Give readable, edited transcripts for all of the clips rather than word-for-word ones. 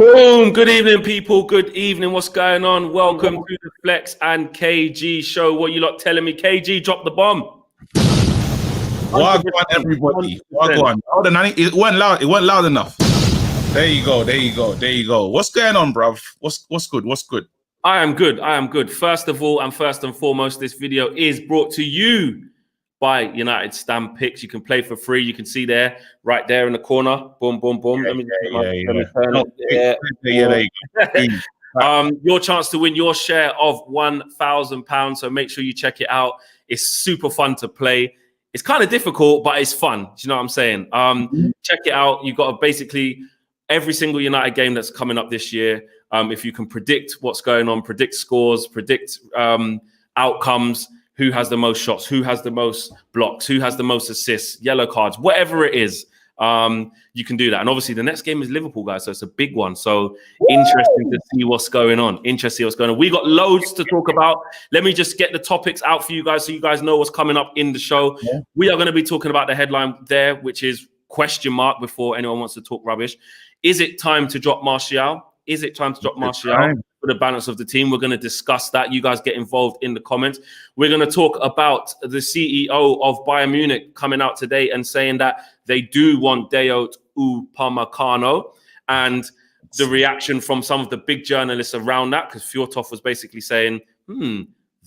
Boom! Good evening, people. Good evening. What's going on? Welcome to the Flex and KG show. What you lot telling me? KG, drop the bomb. Wagwan, everybody. Wagwan. Hold on, it wasn't loud. It wasn't loud enough. There you go. There you go. There you go. What's going on, bruv? What's good? What's good? I am good. I am good. First of all, and first and foremost, this video is brought to you by United Stamp Picks. You can play for free. You can see there, right there in the corner. Boom, boom, boom. Let me turn it. Your chance to win your share of £1,000. So make sure you check it out. It's super fun to play. It's kind of difficult, but it's fun. Do you know what I'm saying? Check it out. You've got basically every single United game that's coming up this year. If you can predict what's going on, predict scores, predict outcomes, who has the most shots, who has the most blocks, who has the most assists, yellow cards, whatever it is, you can do that. And obviously the next game is Liverpool, guys, so it's a big one. So interesting to see what's going on. We got loads to talk about. Let me just get the topics out for you guys so you guys know what's coming up in the show. Yeah. We are going to be talking about the headline there, which is question mark before anyone wants to talk rubbish. Is it time to drop Martial? Is it time to drop Martial for the balance of the team? We're going to discuss that. You guys get involved in the comments. We're going to talk about the CEO of Bayern Munich coming out today and saying that they do want Dayot Upamecano, and the reaction from some of the big journalists around that, because Fjortov was basically saying,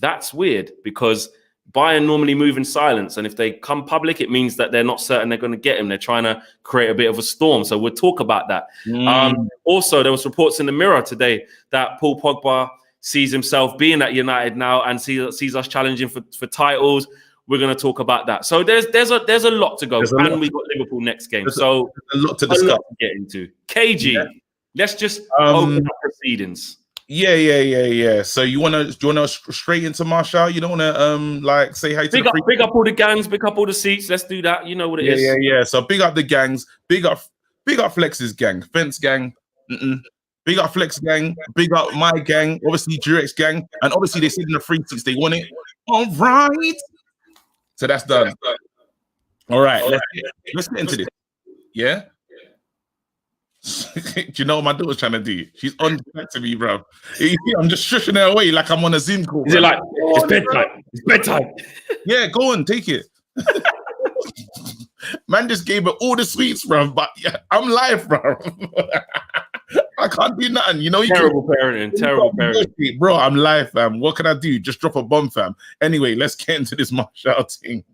that's weird because Bayern normally move in silence, and if they come public, it means that they're not certain they're going to get him. They're trying to create a bit of a storm. So we'll talk about that. Also, there was reports in the Mirror today that Paul Pogba sees himself being at United now and sees us challenging for titles. We're going to talk about that. So there's a lot to go, and we got Liverpool next game. So a lot to discuss. Get into. KG, let's just open up proceedings. Yeah. So you wanna straight into Martial? You don't wanna say hi to big up all the gangs, big up all the seats. Let's do that. You know what it is. Yeah. So big up the gangs, big up Flex's gang, Fence gang, big up Flex gang, big up my gang, obviously Durex gang, and obviously they said in the free seats they want it. All right. So that's done. All right. Let's get into this. Yeah. Do you know what my daughter's trying to do? She's on to me, bro. I'm just shushing her away like I'm on a Zoom call. Is it like, it's bedtime? It's bedtime. Yeah, go on, take it. Man just gave her all the sweets, bro. But yeah, I'm live, bro. I can't do nothing. You know, terrible parenting. Bro, I'm live, fam. What can I do? Just drop a bomb, fam. Anyway, let's get into this Martial thing.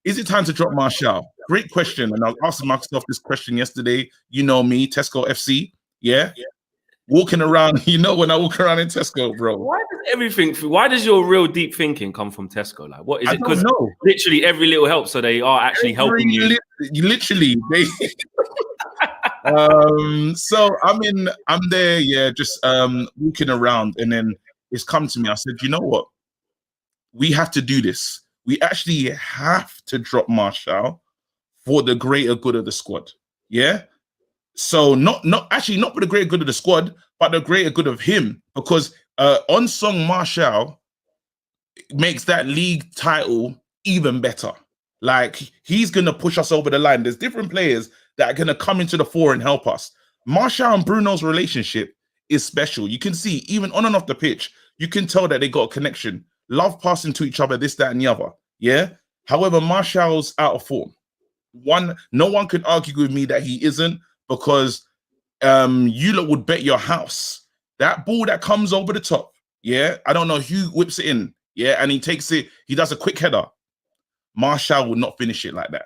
Is it time to drop Martial? Great question. And I asked myself this question yesterday. You know me, Tesco FC. Yeah. Walking around, you know, when I walk around in Tesco, bro. Why does your real deep thinking come from Tesco? Like, what is it? Because literally every little helps, so they are actually helping you. Literally, they so I'm there, yeah, just walking around, and then it's come to me. I said, you know what? We have to do this. We actually have to drop Martial for the greater good of the squad. Yeah. So not for the greater good of the squad, but the greater good of him, because unsung Martial makes that league title even better. Like, he's gonna push us over the line. There's different players that are gonna come into the fore and help us. Martial and Bruno's relationship is special. You can see even on and off the pitch, you can tell that they got a connection. Love passing to each other, this, that, and the other. Yeah. However, Martial's out of form. No one could argue with me that he isn't, because you lot would bet your house that ball that comes over the top. Yeah. I don't know who whips it in. Yeah. And he takes it. He does a quick header. Martial would not finish it like that.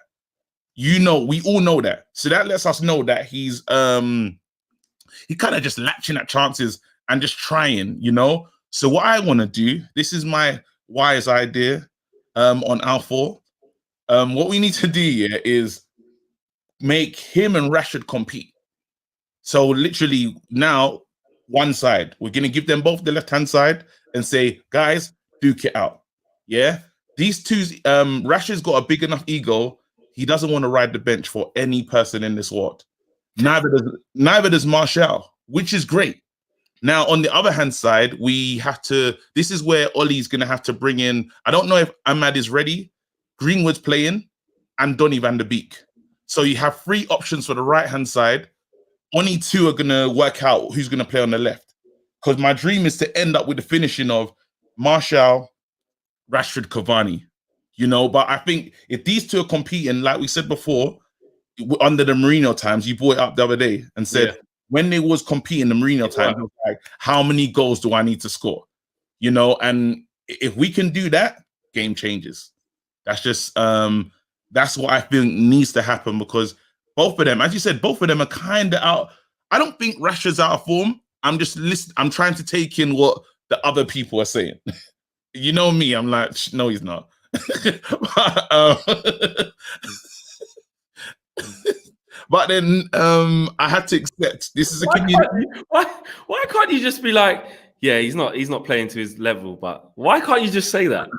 You know, we all know that. So that lets us know that he's he kind of just latching at chances and just trying, you know. So what I want to do, this is my wise idea on Alpha. What we need to do here is make him and Rashford compete. So literally now, one side, we're going to give them both the left-hand side and say, guys, duke it out. Yeah? These two, Rashford's got a big enough ego. He doesn't want to ride the bench for any person in this world. Neither does Martial, which is great. Now, on the other hand side, we have to, this is where Ollie's going to have to bring in, I don't know if Ahmad is ready, Greenwood's playing, and Donny van der Beek. So you have three options for the right-hand side. only two are gonna work out who's gonna play on the left. Because my dream is to end up with the finishing of Martial, Rashford, Cavani. You know, but I think if these two are competing, like we said before, under the Mourinho times, you brought it up the other day and said when they was competing the Mourinho times, it was like, how many goals do I need to score? You know, and if we can do that, game changes. That's just that's what I think needs to happen, because both of them, as you said, both of them are kind of out. I don't think Rashford's out of form. I'm just listening. I'm trying to take in what the other people are saying. You know me. I'm like, no, he's not. But then I had to accept this is a community. Why can't you just be like, yeah, he's not playing to his level, but why can't you just say that?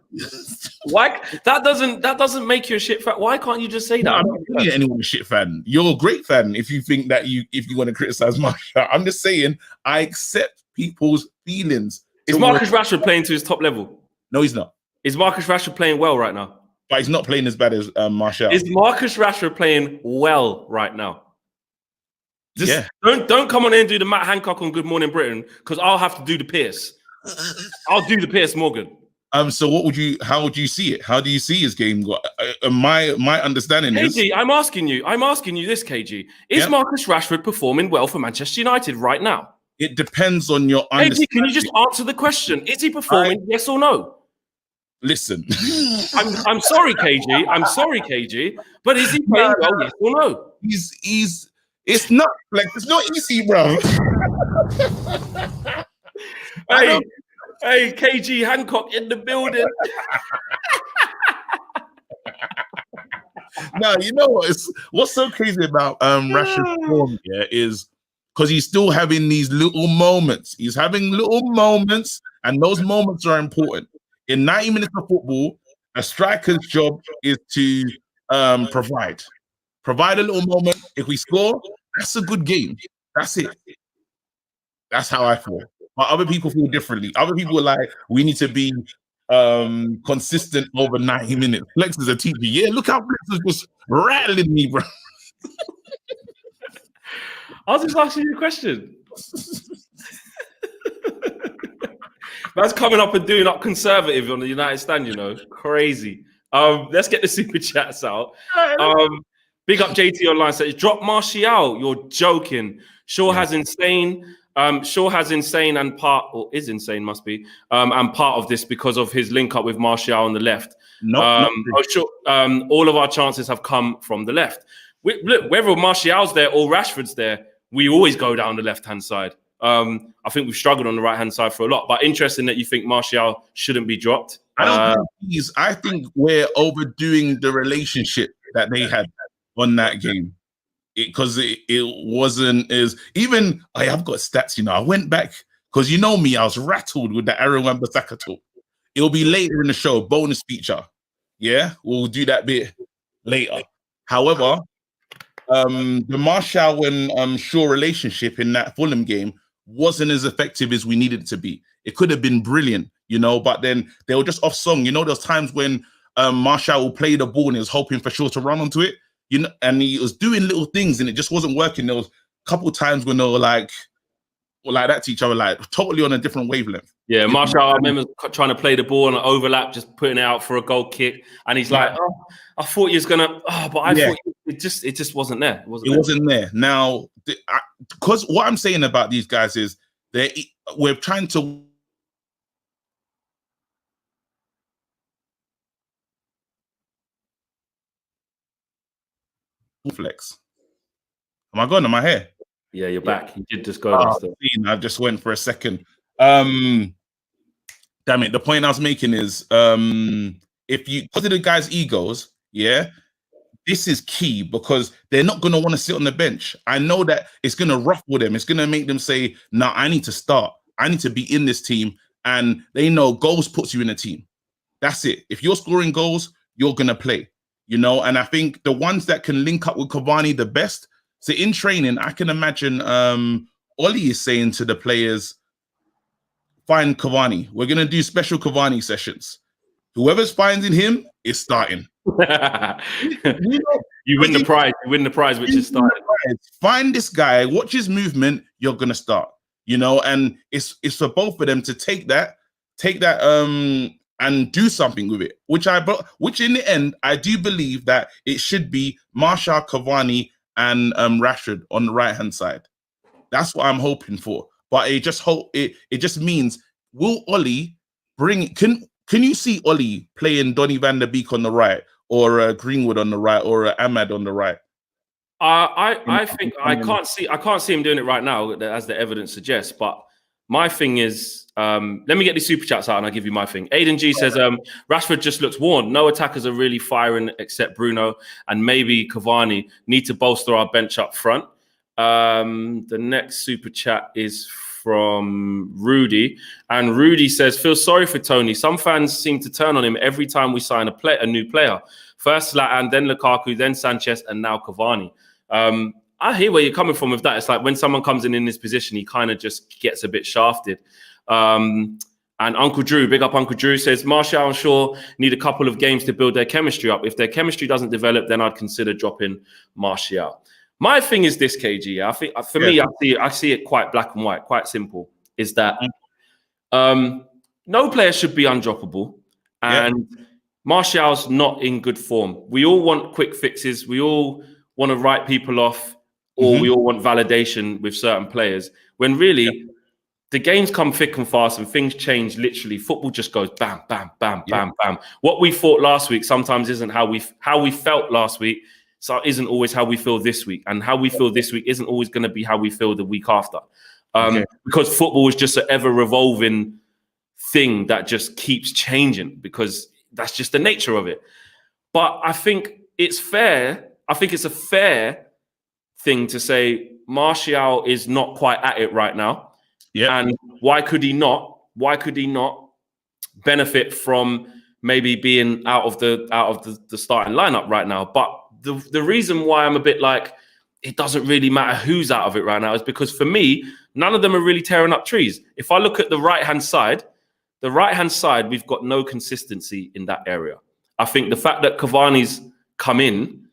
Why that doesn't make you a shit fan? Why can't you just say that? No, I'm not calling anyone a shit fan. You're a great fan if you think that if you want to criticize Martial. I'm just saying I accept people's feelings. Is Marcus Rashford playing to his top level? No, he's not. Is Marcus Rashford playing well right now? But he's not playing as bad as Martial. Is Marcus Rashford playing well right now? Don't come on in and do the Matt Hancock on Good Morning Britain, because I'll have to do the Pierce. I'll do the Pierce Morgan. So how would you see it? How do you see his game? My understanding is, KG, I'm asking you this, KG. Is Marcus Rashford performing well for Manchester United right now? It depends on your understanding. KG, can you just answer the question? Is he performing, yes or no? Listen. I'm sorry, KG. I'm sorry, KG. But is he playing well, yes or no? It's not easy, bro. Hey, KG Hancock in the building. No, you know what's so crazy about Rashford's form here is because he's still having these little moments. He's having little moments, and those moments are important. In 90 minutes of football, a striker's job is to provide a little moment. If we score, that's a good game. That's it. That's how I feel. But other people feel differently. Other people are like, we need to be consistent over 90 minutes. Flex is a teacher. Yeah, look how Flex is just rattling me, bro. I was just asking you a question. That's coming up and doing up conservative on the United Stand, you know. Crazy. Let's get the super chats out. Big up JT Online says, drop Martial. You're joking. Shaw has insane. Shaw has insane and is insane, must be, and part of this because of his link up with Martial on the left. All of our chances have come from the left. Look, whether Martial's there or Rashford's there, we always go down the left-hand side. I think we've struggled on the right-hand side for a lot, but interesting that you think Martial shouldn't be dropped. I think we're overdoing the relationship that they had on that game. Because it wasn't as even. I've got stats, you know. I went back because you know me, I was rattled with the Aaron Wan-Bissaka talk. It'll be later in the show, bonus feature. Yeah, we'll do that bit later. However, the Martial and Shaw relationship in that Fulham game wasn't as effective as we needed it to be. It could have been brilliant, you know, but then they were just off song. You know, there's times when Martial will play the ball and he was hoping for Shaw to run onto it. You know, and he was doing little things and it just wasn't working. There was a couple of times when they were like that to each other, like totally on a different wavelength. Yeah, Martial, I remember trying to play the ball on an overlap, just putting it out for a goal kick. And he's like, oh, I thought he was going to, but I thought it just wasn't there. It wasn't there. Now, because what I'm saying about these guys is we're trying to flex. Am I gone? Am I here? Yeah, you're back. You did just go. I just went for a second. Damn it. The point I was making is because of the guys' egos, this is key because they're not going to want to sit on the bench. I know that it's going to ruffle them. It's going to make them say, "No, I need to start. I need to be in this team." And they know goals puts you in a team. That's it. If you're scoring goals, you're going to play. You know, and I think the ones that can link up with Cavani the best. So in training, I can imagine Ollie is saying to the players, find Cavani. We're going to do special Cavani sessions. Whoever's finding him is starting. You win the prize. You win the prize, which is starting. guys, find this guy, watch his movement, you're gonna start. And it's for both of them to take that and do something with it. Which in the end, I do believe that it should be Martial, Cavani, and Rashford on the right hand side. That's what I'm hoping for. But it just means, will Ollie bring? Can you see Ollie playing Donny van der Beek on the right, or Greenwood on the right, or Ahmad on the right? I think I can't see him doing it right now, as the evidence suggests. But my thing is, let me get the super chats out and I'll give you my thing. Aiden G says, Rashford just looks worn. No attackers are really firing except Bruno and maybe Cavani. Need to bolster our bench up front. The next super chat is from Rudy, and Rudy says, feel sorry for Tony. Some fans seem to turn on him every time we sign a new player. First Zlatan, then Lukaku, then Sanchez, and now Cavani. I hear where you're coming from with that. It's like when someone comes in this position, he kind of just gets a bit shafted. And Uncle Drew, big up Uncle Drew, says Martial and Shaw need a couple of games to build their chemistry up. If their chemistry doesn't develop, then I'd consider dropping Martial. My thing is this, KG. I think for me, I see it quite black and white, quite simple. Is that no player should be undroppable, and Martial's not in good form. We all want quick fixes. We all want to write people off, or we all want validation with certain players. When really, the games come thick and fast, and things change. Literally, football just goes bam, bam, bam, bam, bam. What we thought last week sometimes isn't how we felt last week. So isn't always how we feel this week, and how we feel this week isn't always going to be how we feel the week after, because football is just an ever-revolving thing that just keeps changing, because that's just the nature of it. But I think it's fair. I think it's a fair thing to say Martial is not quite at it right now. Yeah, and why could he not? Why could he not benefit from maybe being out of the starting lineup right now? But the reason why I'm a bit like, it doesn't really matter who's out of it right now, is because for me, none of them are really tearing up trees. If I look at the right-hand side, we've got no consistency in that area. I think the fact that Cavani's come in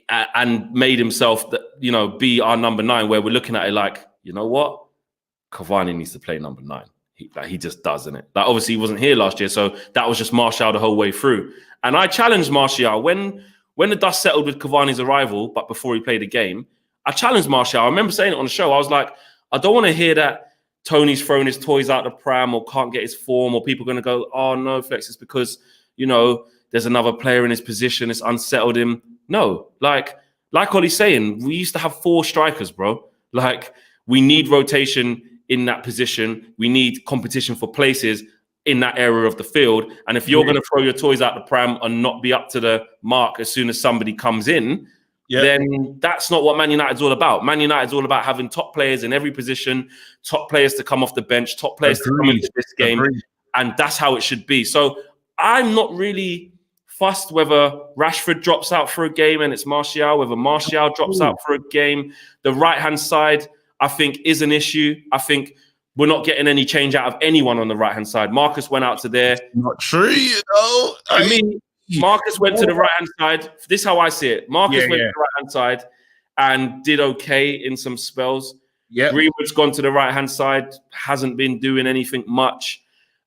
and made himself be our number 9, where we're looking at it like, you know what? Cavani needs to play number 9. He just does, isn't it? Like, obviously, he wasn't here last year, so that was just Martial the whole way through. And I challenged Martial when the dust settled with Cavani's arrival, but before he played a game, I challenged Martial. I remember saying it on the show. I was like, I don't want to hear that Tony's throwing his toys out the pram or can't get his form, or people are going to go, oh, no, Flex, it's because, there's another player in his position. It's unsettled him. No, like Ollie's saying, we used to have 4 strikers, bro. Like, we need rotation in that position. We need competition for places in that area of the field. And if you're going to throw your toys out the pram and not be up to the mark as soon as somebody comes in, then that's not what Man United's all about. Man United's all about having top players in every position, top players to come off the bench, top players to come into this game. And that's how it should be. So I'm not really fussed whether Rashford drops out for a game and it's Martial, whether Martial drops out for a game. The right-hand side, I think, is an issue. I think we're not getting any change out of anyone on the right-hand side. Marcus went out to there. Not true, I mean, Marcus went to the right-hand side. This is how I see it. Marcus went to the right-hand side and did okay in some spells. Greenwood's gone to the right-hand side, hasn't been doing anything much.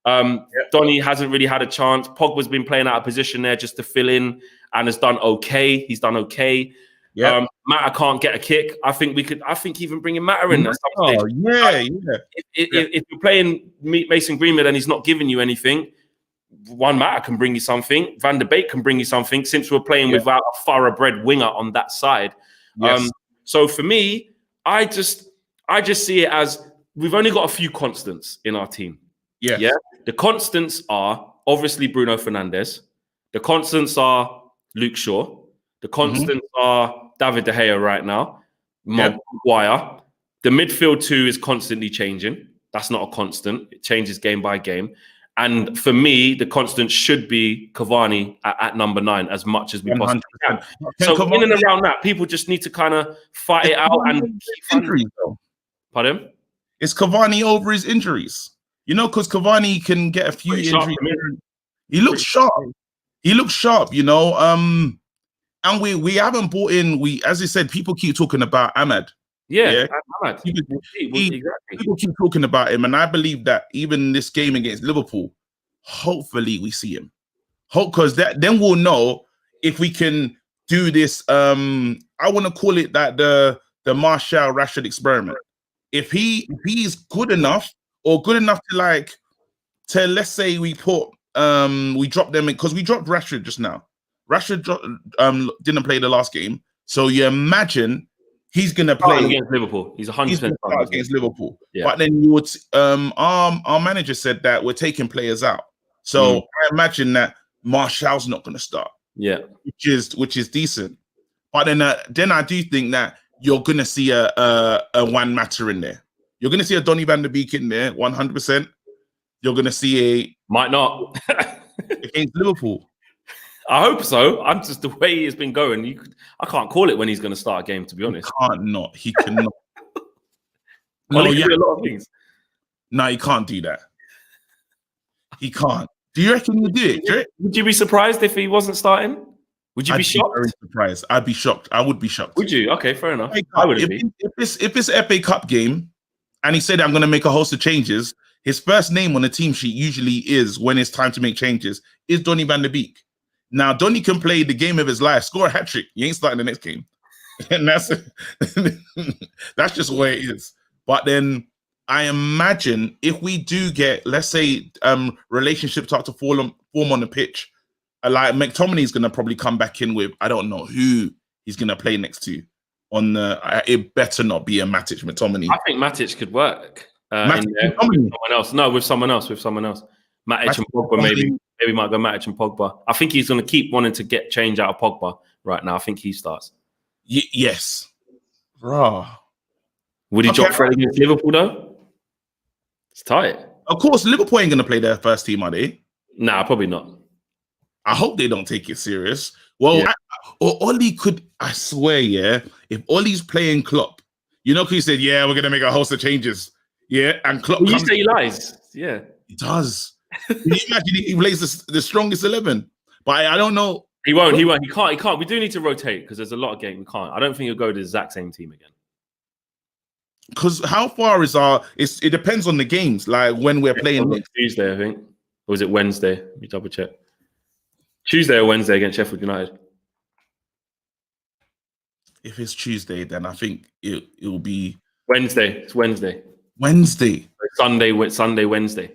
Donny hasn't really had a chance. Pogba's been playing out of position there just to fill in and has done okay. He's done okay. Matter can't get a kick. I think even bringing Matter in at some stage. If you're playing Mason Greenwood and he's not giving you anything, one Matter can bring you something. Van der Beek can bring you something, since we're playing without a thoroughbred winger on that side. So for me, I just see it as we've only got a few constants in our team. The constants are obviously Bruno Fernandes. The constants are Luke Shaw. The constants are David De Gea right now. Maguire. The midfield 2 is constantly changing. That's not a constant. It changes game by game. And for me, the constant should be Cavani at number 9 as much as we possibly can. So Cavani, in and around that, people just need to kind of fight it out. And injuries, though. Pardon? Is Cavani over his injuries? Because Cavani can get a few injuries. He looks sharp. He looks sharp, And we haven't bought in. As I said, people keep talking about Ahmad. Yeah. Ahmad. People, Exactly. people keep talking about him, and I believe that even this game against Liverpool, hopefully we see him. Because then we'll know if we can do this. I want to call it that the Martial Rashford experiment. If he's good enough, or good enough to let's say we drop them in, because we dropped Rashford just now. Rashford didn't play the last game, so you imagine he's gonna play against Liverpool. He's 100% against Liverpool. Yeah. But then you would our manager said that we're taking players out, so I imagine that Martial's not gonna start. Yeah, which is decent. But then I do think that you're gonna see a Juan Mata in there. You're gonna see a Donny van der Beek in there, 100%. You're gonna see might not against Liverpool. I hope so. I'm just the way it's been going. I can't call it when he's going to start a game. To be honest, He cannot. No, he can do a lot of things. No, he can't do that. He can't. Do you reckon he'll do it? Would you be surprised if he wasn't starting? Would you be shocked? Very surprised. I'd be shocked. I would be shocked. Would you? Okay, fair enough. I would be. If it's FA Cup game, and he said I'm going to make a host of changes, his first name on the team sheet usually is, when it's time to make changes, is Donny van der Beek. Now, Donny can play the game of his life, score a hat-trick. He ain't starting the next game. And that's just where it is. But then I imagine if we do get, let's say, relationships start to form on the pitch, like McTominay's going to probably come back in with, I don't know who he's going to play next to. It better not be a Matic McTominay. I think Matic could work. With someone else. No, with someone else. Matic and Pogba, maybe might go Matic and Pogba. I think he's going to keep wanting to get change out of Pogba right now. I think he starts. Yes. Bro. Would he drop Fred against Liverpool, though? It's tight. Of course, Liverpool ain't going to play their first team, are they? Nah, probably not. I hope they don't take it serious. Well, or Oli could, I swear, if Oli's playing Klopp, because he said, we're going to make a host of changes. Yeah, and Klopp. You say he lies. Yeah. He does. Can you imagine he plays the strongest 11? But I don't know. He won't. He can't. We do need to rotate because there's a lot of games we can't. I don't think he'll go to the exact same team again. Because how far is it depends on the games, like when we're playing next Tuesday, I think. Or was it Wednesday? Let me double check. Tuesday or Wednesday against Sheffield United. If it's Tuesday, then I think it will be Wednesday. It's Wednesday. Sunday, Wednesday.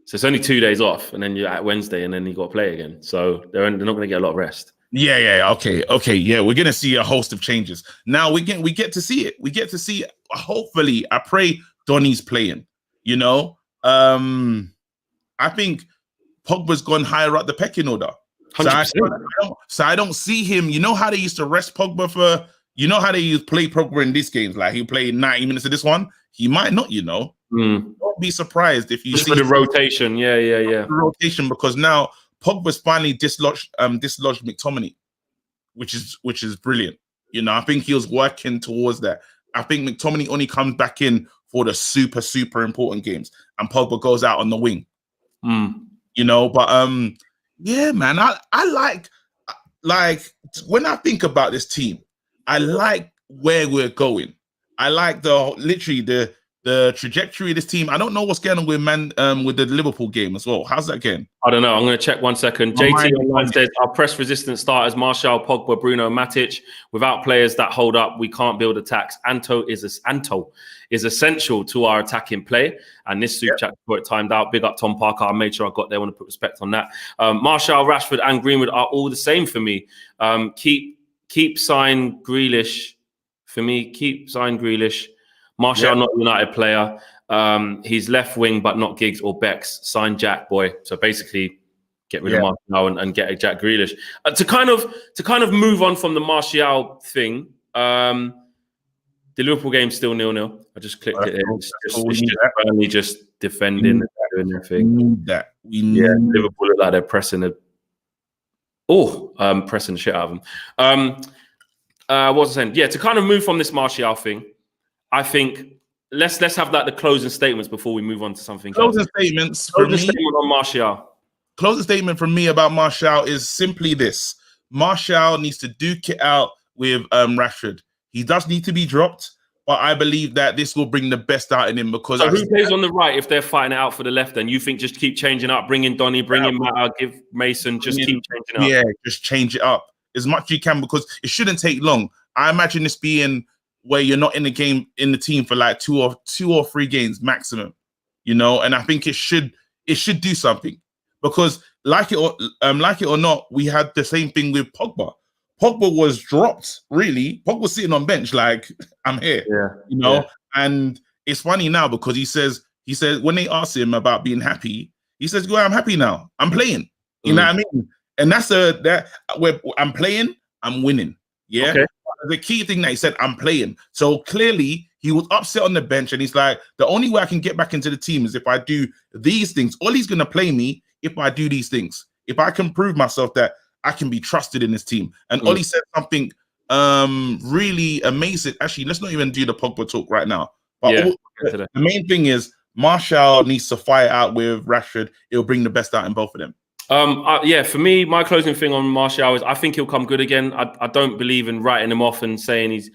So it's only 2 days off, and then you're at Wednesday, and then you got to play again. So they're not going to get a lot of rest. Okay. Yeah, we're going to see a host of changes. Now we get to see it. We get to see it. Hopefully, I pray Donny's playing. I think Pogba's gone higher up the pecking order. So I don't see him. You know how they used to rest Pogba for? You know how they used to play Pogba in these games? Like he played 90 minutes of this one. He might not. Don't be surprised if you just see for the rotation. Yeah. The rotation, because now Pogba's finally dislodged McTominay, which is brilliant. I think he was working towards that. I think McTominay only comes back in for the super important games, and Pogba goes out on the wing. But yeah, man, I like when I think about this team, I like where we're going. I like the trajectory of this team. I don't know what's going on with the Liverpool game as well. How's that going? I don't know. I'm going to check 1 second. JT online says our press resistant starters: Martial, Pogba, Bruno, Matic. Without players that hold up, we can't build attacks. Anto is essential to our attacking play. And this super chat got it timed out. Big up Tom Parker. I made sure I got there. I want to put respect on that. Martial, Rashford, and Greenwood are all the same for me. Keep sign Grealish for me. Keep sign Grealish. Martial, not a United player. He's left wing, but not Giggs or Becks. Sign Jack, boy. So basically, get rid of Martial and get a Jack Grealish. To kind of move on from the Martial thing. The Liverpool game's still 0-0. I just clicked it. It's just defending and doing their thing. We need that. Liverpool look like they're pressing pressing the shit out of them. What was I saying? Yeah, to kind of move from this Martial thing. I think let's have the closing statements before we move on to something else. Statements on Martial. Closing statement from me about Martial is simply this: Martial needs to duke it out with Rashford. He does need to be dropped, but I believe that this will bring the best out in him because. So who plays on the right if they're fighting it out for the left? Then you think just keep changing up, bring in Donny, bring in Matt, give Mason, just keep changing up. Yeah, just change it up as much as you can because it shouldn't take long. I imagine this being where you're not in the game in the team for like two or three games maximum, you know. And I think it should do something because like it or not, we had the same thing with Pogba. Pogba was dropped, really. Pogba was sitting on bench, like, I'm here, you know? Yeah. And it's funny now because he says when they ask him about being happy, he says, "Well, I'm happy now. I'm playing." You know what I mean? And that's where I'm playing, I'm winning. Yeah. Okay. The key thing that he said, I'm playing. So clearly he was upset on the bench and he's like, the only way I can get back into the team is if I do these things. Ollie's gonna play me if I do these things. If I can prove myself that I can be trusted in this team. And Ollie said something really amazing. Actually, let's not even do the Pogba talk right now. But the main thing is Martial needs to fight out with Rashford. It'll bring the best out in both of them. Yeah, for me, my closing thing on Martial is I think he'll come good again. I don't believe in writing him off and saying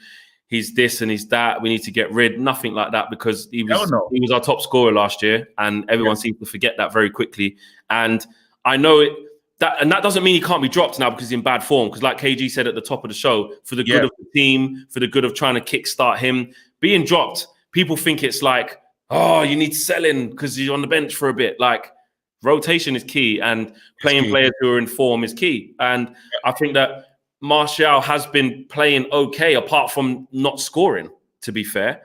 he's this and he's that. We need to get rid. Nothing like that because he was our top scorer last year, and everyone seems to forget that very quickly. And I know that doesn't mean he can't be dropped now because he's in bad form. Because like KG said at the top of the show, for the good of the team, for the good of trying to kickstart him, being dropped, people think it's like, oh, you need to sell in because you're on the bench for a bit. Like, rotation is key, and playing players who are in form is key. And I think that Martial has been playing okay, apart from not scoring, to be fair.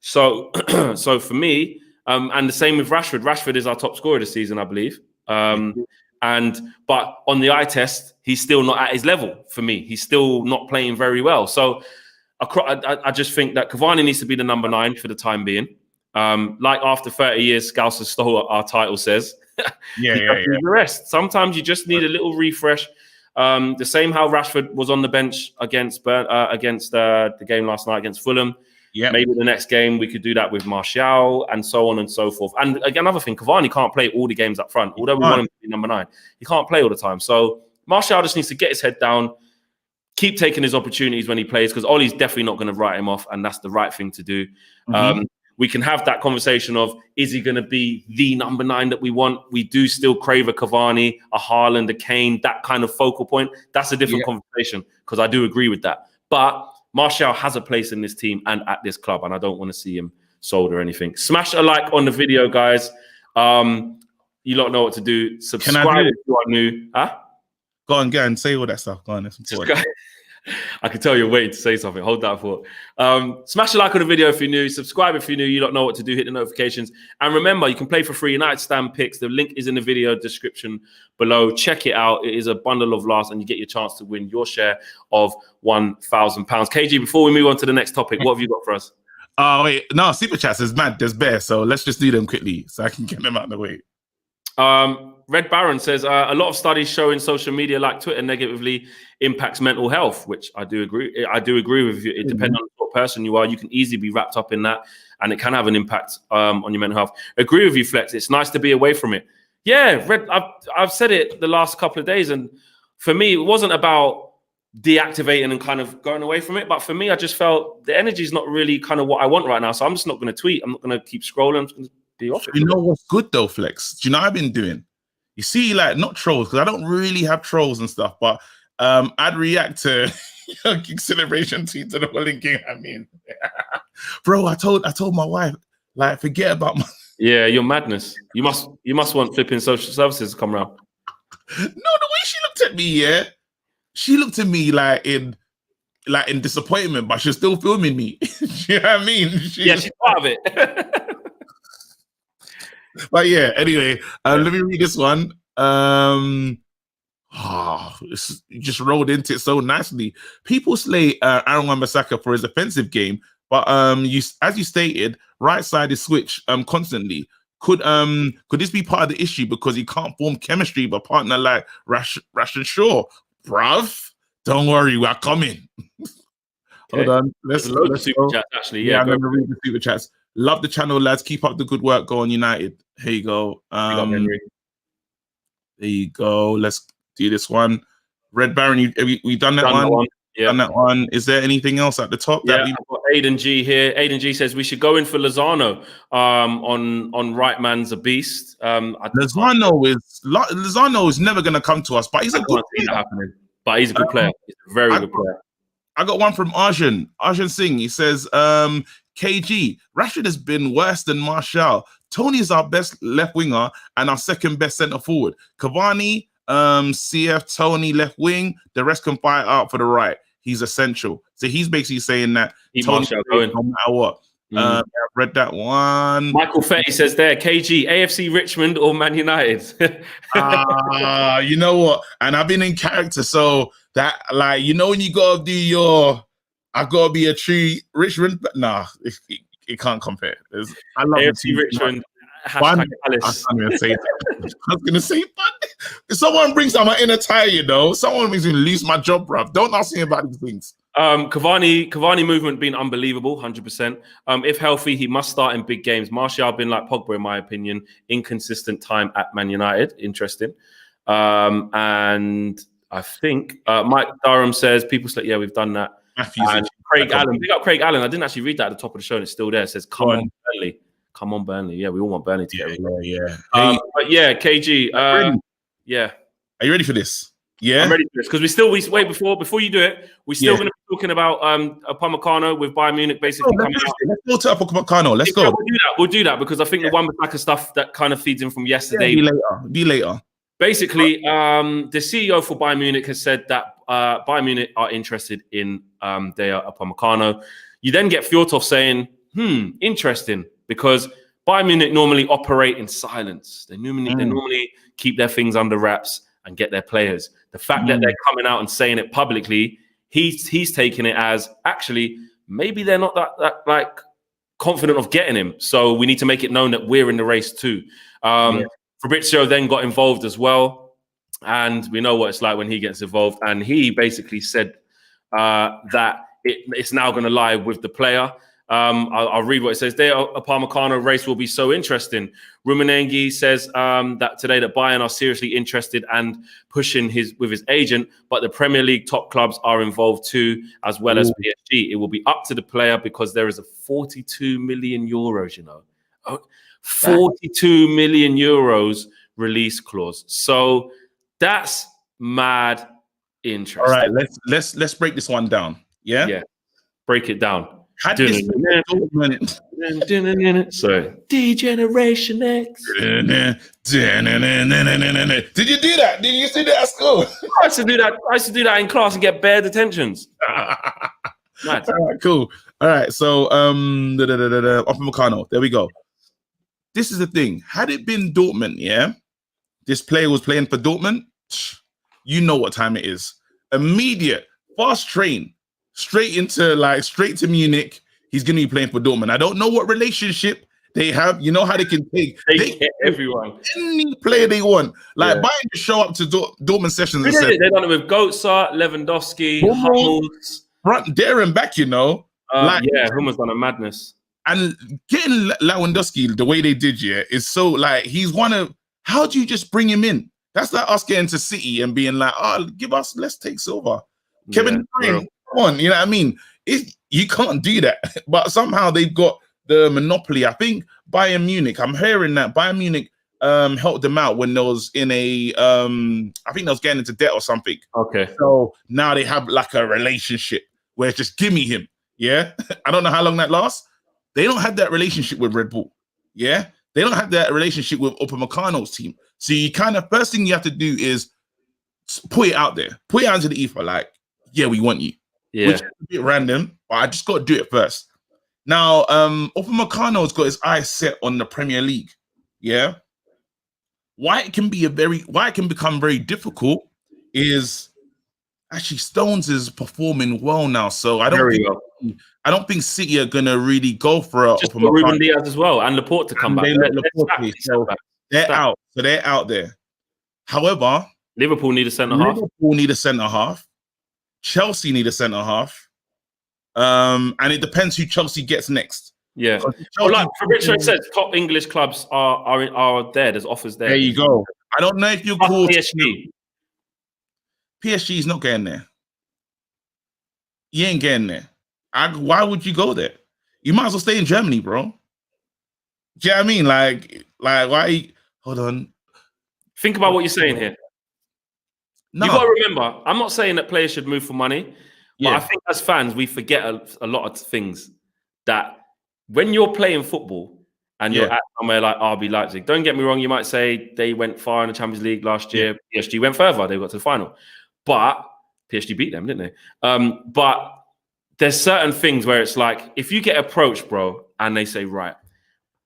So for me, and the same with Rashford. Rashford is our top scorer this season, I believe. But on the eye test, he's still not at his level for me. He's still not playing very well. So I just think that Cavani needs to be the number 9 for the time being. Like after 30 years, Scouse has stole our title says. The rest. Sometimes you just need a little refresh. The same how Rashford was on the bench against the game last night against Fulham. Yeah, maybe the next game we could do that with Martial and so on and so forth. And again, another thing, Cavani can't play all the games up front. Although we want him to be number 9, he can't play all the time. So Martial just needs to get his head down, keep taking his opportunities when he plays, because Ollie's definitely not going to write him off, and that's the right thing to do. We can have that conversation of, is he going to be the number 9 that we want? We do still crave a Cavani, a Haaland, a Kane, that kind of focal point. That's a different conversation, because I do agree with that. But Martial has a place in this team and at this club, and I don't want to see him sold or anything. Smash a like on the video, guys. You lot know what to do. Subscribe if you are new. Huh? Go on, get and say all that stuff. Go on, that's important. I can tell you're waiting to say something. Hold that thought. Smash a like on the video if you're new. Subscribe if you're new. You don't know what to do. Hit the notifications. And remember, you can play for free United Stand Picks. The link is in the video description below. Check it out. It is a bundle of laughs, and you get your chance to win your share of £1,000. KG, before we move on to the next topic, what have you got for us? Oh, wait. No, Super Chats is mad. There's bear. So let's just do them quickly so I can get them out of the way. Red Baron says a lot of studies showing social media like Twitter negatively impacts mental health, which I do agree. I do agree with you. It depends on what person you are. You can easily be wrapped up in that, and it can have an impact on your mental health. Agree with you, Flex. It's nice to be away from it. Yeah, Red. I've said it the last couple of days, and for me, it wasn't about deactivating and kind of going away from it. But for me, I just felt the energy is not really kind of what I want right now. So I'm just not going to tweet. I'm not going to keep scrolling. I'm just going to be off it. You know what's good though, Flex? Do you know what I've been doing? You see, like, not trolls, because I don't really have trolls and stuff, but I'd react to celebration tweets of the Holland game. I mean, bro, I told my wife, like, forget about my. Yeah, your madness. You must want flipping social services to come around. No, the way she looked at me, yeah, she looked at me like in disappointment, but she's still filming me. You know what I mean? She's part of it. But yeah, anyway, let me read this one. It just rolled into it so nicely. People slay Aaron Wan-Bissaka for his offensive game, but as you stated, right side is switched constantly. Could this be part of the issue because he can't form chemistry with a partner like Rashford Shaw? Bruv, don't worry, we're coming. Okay. Hold on, let's super chats actually. Yeah, I'm gonna read the super chats. Love the channel, lads. Keep up the good work. Go on, United. Here you go. There you go. Let's do this one. Red Baron, we done that one. Yeah. Done that one. Is there anything else at the top? Yeah, I've got Aiden G here. Aiden G says we should go in for Lozano on right man's a beast. Lozano is never going to come to us, but he's a good player. Happening. But he's a good player. He's a very good player. I got one from Arjun Singh. He says, KG, Rashford has been worse than Martial. Tony is our best left winger and our second best centre forward. Cavani, CF, Tony left wing. The rest can fight out for the right. He's essential. So he's basically saying that Tony no matter what. I've read that one. Michael Fetty says there, KG, AFC Richmond or Man United? You know what? And I've been in character, so that, like, you know, when you gotta do I gotta be a true Richmond, but nah, it can't compare. I love AFC Richmond. Fun. I was gonna say fun. If someone brings out my inner tire, you know, someone makes me lose my job, bruv. Don't ask me about these things. Cavani movement been unbelievable, 100%. If healthy, he must start in big games. Martial been like Pogba, in my opinion, inconsistent time at Man United. Interesting. And I think Mike Durham says people say, yeah, we've done that. And Craig Allen, big up Craig Allen. I didn't actually read that at the top of the show, and it's still there. It says, "Come on, Burnley." Come on, Burnley. Yeah, we all want Burnley to get it. Yeah. But yeah, KG. Yeah. Are you ready for this? Yeah. I'm ready for this because we wait before you do it. We're still going to be talking about Upamecano with Bayern Munich basically coming out. Let's go to Upamecano. Let's go. We'll do that because I think the Wan-Bissaka stuff that kind of feeds in from yesterday. Yeah, be later. Basically, the CEO for Bayern Munich has said that Bayern Munich are interested in Upamecano. You then get Fjortov saying, interesting. Because Bayern Munich normally operate in silence. They normally keep their things under wraps and get their players. The fact that they're coming out and saying it publicly, he's taking it as actually maybe they're not that like confident of getting him. So we need to make it known that we're in the race too. Fabrizio then got involved as well, and we know what it's like when he gets involved. And he basically said that it's now going to lie with the player. I'll read what it says there. Upamecano race will be so interesting. Rumenengi says that today that Bayern are seriously interested and pushing with his agent, but the Premier League top clubs are involved too, as well as PSG. It will be up to the player because there is a 42 million euros, 42 million euros release clause. So that's mad interesting. All right, let's break this one down. Yeah, break it down. Had this so Degeneration X. Did you do that? Did you see that at school? I used to do that in class and get bare detentions. Nice. All right, cool. All right, so Upamecano, there we go. This is the thing. Had it been Dortmund, this player was playing for Dortmund, you know what time it is. Immediate, fast train. Straight to Munich. He's going to be playing for Dortmund. I don't know what relationship they have. You know how they can take everyone, any player they want. Like Bayern just show up to Dortmund sessions. They've done it with Götze, Lewandowski, Hummels, front there and back. Hummels done a madness. And getting Lewandowski the way they did, is so like he's one of. How do you just bring him in? That's like us getting to City and being like, let's take Silva. Kevin De Bruyne. On, you know what I mean? You can't do that, but somehow they've got the monopoly. I think Bayern Munich. I'm hearing that Bayern Munich helped them out when there was in a I think they was getting into debt or something. Okay, so now they have like a relationship where it's just give me him. Yeah, I don't know how long that lasts. They don't have that relationship with Red Bull. Yeah, they don't have that relationship with Upamecano's team. So you kind of first thing you have to do is put it out there, put it out into the ether. Like, yeah, we want you. Yeah. Which is a bit random, but I just got to do it first. Now, Upamecano's got his eyes set on the Premier League. Yeah. Why it can become very difficult is actually Stones is performing well now. So I don't think City are gonna really go for a just Ruben Diaz as well and Laporte to come back. They're out. So they're out there. However, Liverpool need a centre half. Chelsea need a centre half, and it depends who Chelsea gets next. Yeah, well, like Fabrizio says, top English clubs are there. There's offers there. There you go. I don't know if you call PSG is not getting there. You ain't getting there. Why would you go there? You might as well stay in Germany, bro. Do you know what I mean? Like why? Hold on. Think about what you're saying here. No. You got to remember, I'm not saying that players should move for money, but I think as fans, we forget a lot of things. That when you're playing football and you're at somewhere like RB Leipzig, don't get me wrong, you might say they went far in the Champions League last year. PSG went further, they got to the final. But PSG beat them, didn't they? But there's certain things where it's like, if you get approached, bro, and they say, right,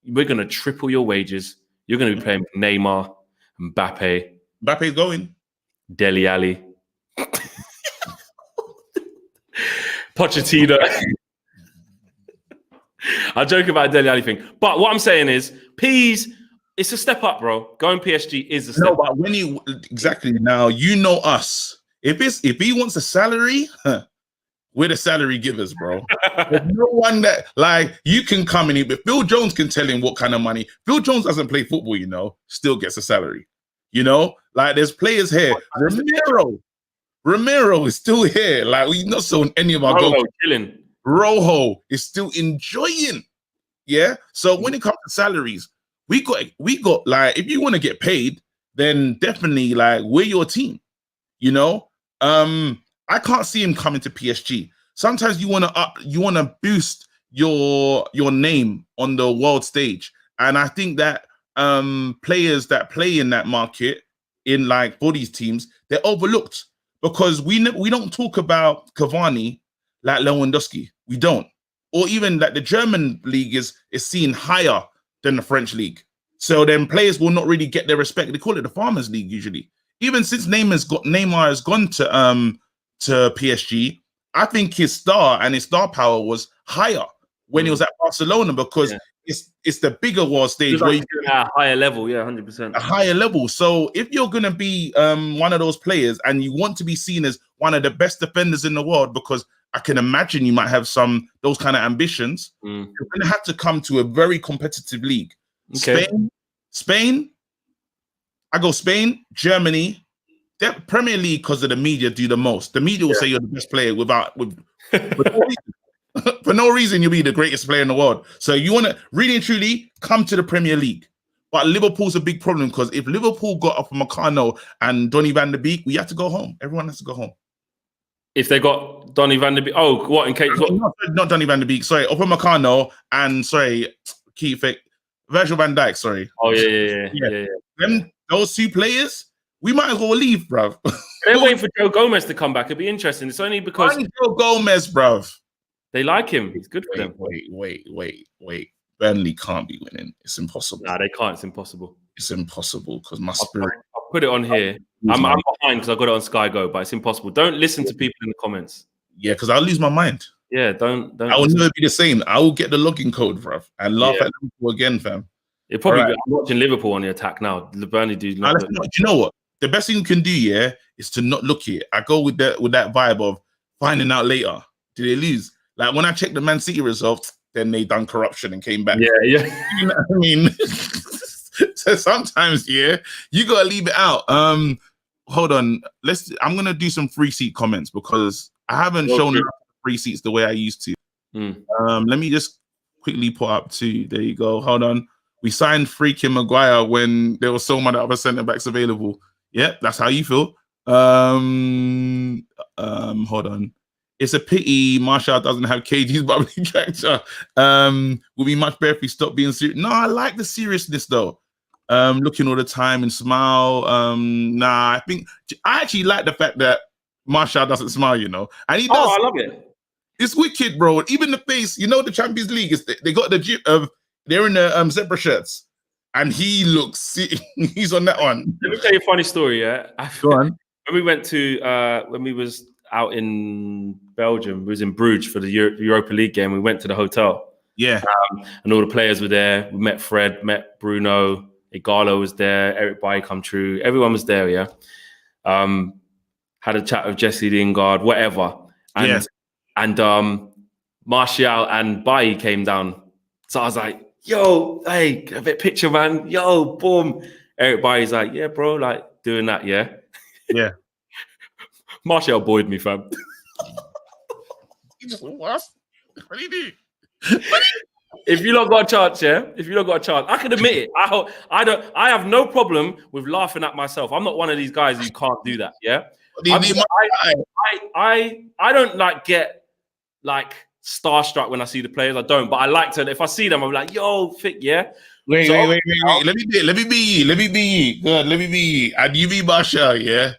we're going to triple your wages. You're going to be playing with Neymar, Mbappe. Mbappe's going. Dele Alli. Pochettino. I joke about Dele Alli thing. But what I'm saying is, P's, it's a step up, bro. Going PSG is a step up. No, but when you exactly now, you know us. If he wants a salary, we're the salary givers, bro. There's no one that like you can come in, but Phil Jones can tell him what kind of money. Phil Jones doesn't play football, you know, still gets a salary. You know, like there's players here. Ramiro is still here. Like we've not sold any of our goals. Chilling. Rojo is still enjoying. Yeah. So when it comes to salaries, we got like if you want to get paid, then definitely like we're your team. You know, I can't see him coming to PSG. Sometimes you want to boost your name on the world stage, and I think that players that play in that market in like for these teams, they're overlooked because we don't talk about Cavani like Lewandowski. We don't, or even like the German league is seen higher than the French league. So then players will not really get their respect. They call it the Farmers League usually. Even since Neymar has gone to PSG, I think his star power was higher when he was at Barcelona because it's the bigger world stage where you at a higher level, 100%. A higher level. So if you're gonna be one of those players and you want to be seen as one of the best defenders in the world, because I can imagine you might have those kind of ambitions, you're gonna have to come to a very competitive league. Okay. Spain. I go Spain, Germany. That Premier League, because of the media, do the most. The media will say you're the best player with no reason. For no reason, you'll be the greatest player in the world. So you want to really and truly come to the Premier League. But Liverpool's a big problem because if Liverpool got Upamecano and Donny van der Beek, we have to go home. Everyone has to go home. If they got Donny van der Beek, what in case? Not Donny van der Beek. Sorry, Upamecano and Virgil van Dijk. Sorry. Oh yeah. Them those two players. We might as well leave, bruv. They're waiting for Joe Gomez to come back. It'd be interesting. It's only because Joe Gomez, bruv. They like him. He's good for them. Wait. Burnley can't be winning. It's impossible. Nah, they can't. It's impossible. It's impossible because my spirit. I'll put it on here. I'm behind because I got it on Sky Go, but it's impossible. Don't listen to people in the comments. Yeah, because I'll lose my mind. Yeah, don't. I will never be the same. I will get the login code, bruv, and laugh at Liverpool again, fam. It probably. I'm watching Liverpool on the attack now. The Burnley dude. Do you know what? The best thing you can do, is to not look at it. I go with that vibe of finding out later. Did they lose? Like when I checked the Man City results, then they done corruption and came back. Yeah. You know what I mean? So sometimes, you gotta leave it out. Hold on. I'm gonna do some free seat comments because I haven't shown free seats the way I used to. Let me just quickly put up two. There you go. Hold on. We signed freaking Maguire when there was so many other centre backs available. Yep, that's how you feel. Hold on. It's a pity Martial doesn't have KG's bubbly character. Would be much better if he stopped being serious. No, I like the seriousness though. Looking all the time and smile. I actually like the fact that Martial doesn't smile, you know. And he does. Oh, I love it. It's wicked, bro. Even the face, you know, the Champions League they got the gif of they're in the zebra shirts. And he looks, he's on that one. Let me tell you a funny story, Go on. When we went to, when we was out in Belgium, we was in Bruges for the Europa League game. We went to the hotel. Yeah. And all the players were there. We met Fred, met Bruno, Igalo was there, Eric Bailly come true. Everyone was there, had a chat with Jesse Lingard, whatever. And Martial and Bailly came down. So I was like, yo, hey, a bit picture, man. Yo, boom. Eric Bailly's like, yeah, bro, like doing that, yeah. Martial buoyed me, fam. You just what? What do you do? If you lot got a chance, yeah. If you lot got a chance, I can admit it. I don't. I have no problem with laughing at myself. I'm not one of these guys who can't do that. Yeah. I don't like get like starstruck when I see the players. I don't, but I like to. If I see them, I'm like, yo, fit, yeah. Wait. Let me be. Good. Let me be. And you be Marshall, yeah.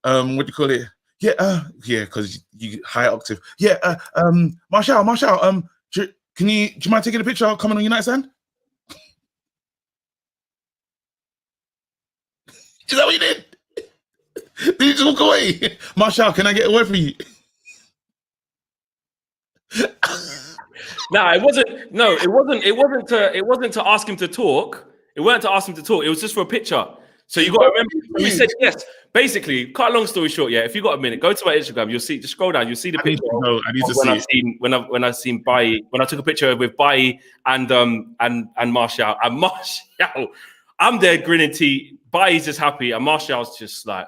What do you call it? Yeah. Because you high octave. Yeah. Marshall. Do you mind taking a picture? Coming on your nightstand? Is that what you did? Did you just walk away? Marshall, can I get away from you? No, it wasn't. No, it wasn't. It wasn't to ask him to talk. It weren't to ask him to talk. It was just for a picture. So you got to remember. We said yes. Basically, cut a long story short. Yeah, if you got a minute, go to my Instagram. You'll see. Just scroll down. You'll see the picture. I need to see when I seen Bailly, when I took a picture with Bailly and Martial. And Martial, I'm there grinning teeth. Bailly's just happy, and Martial's just like,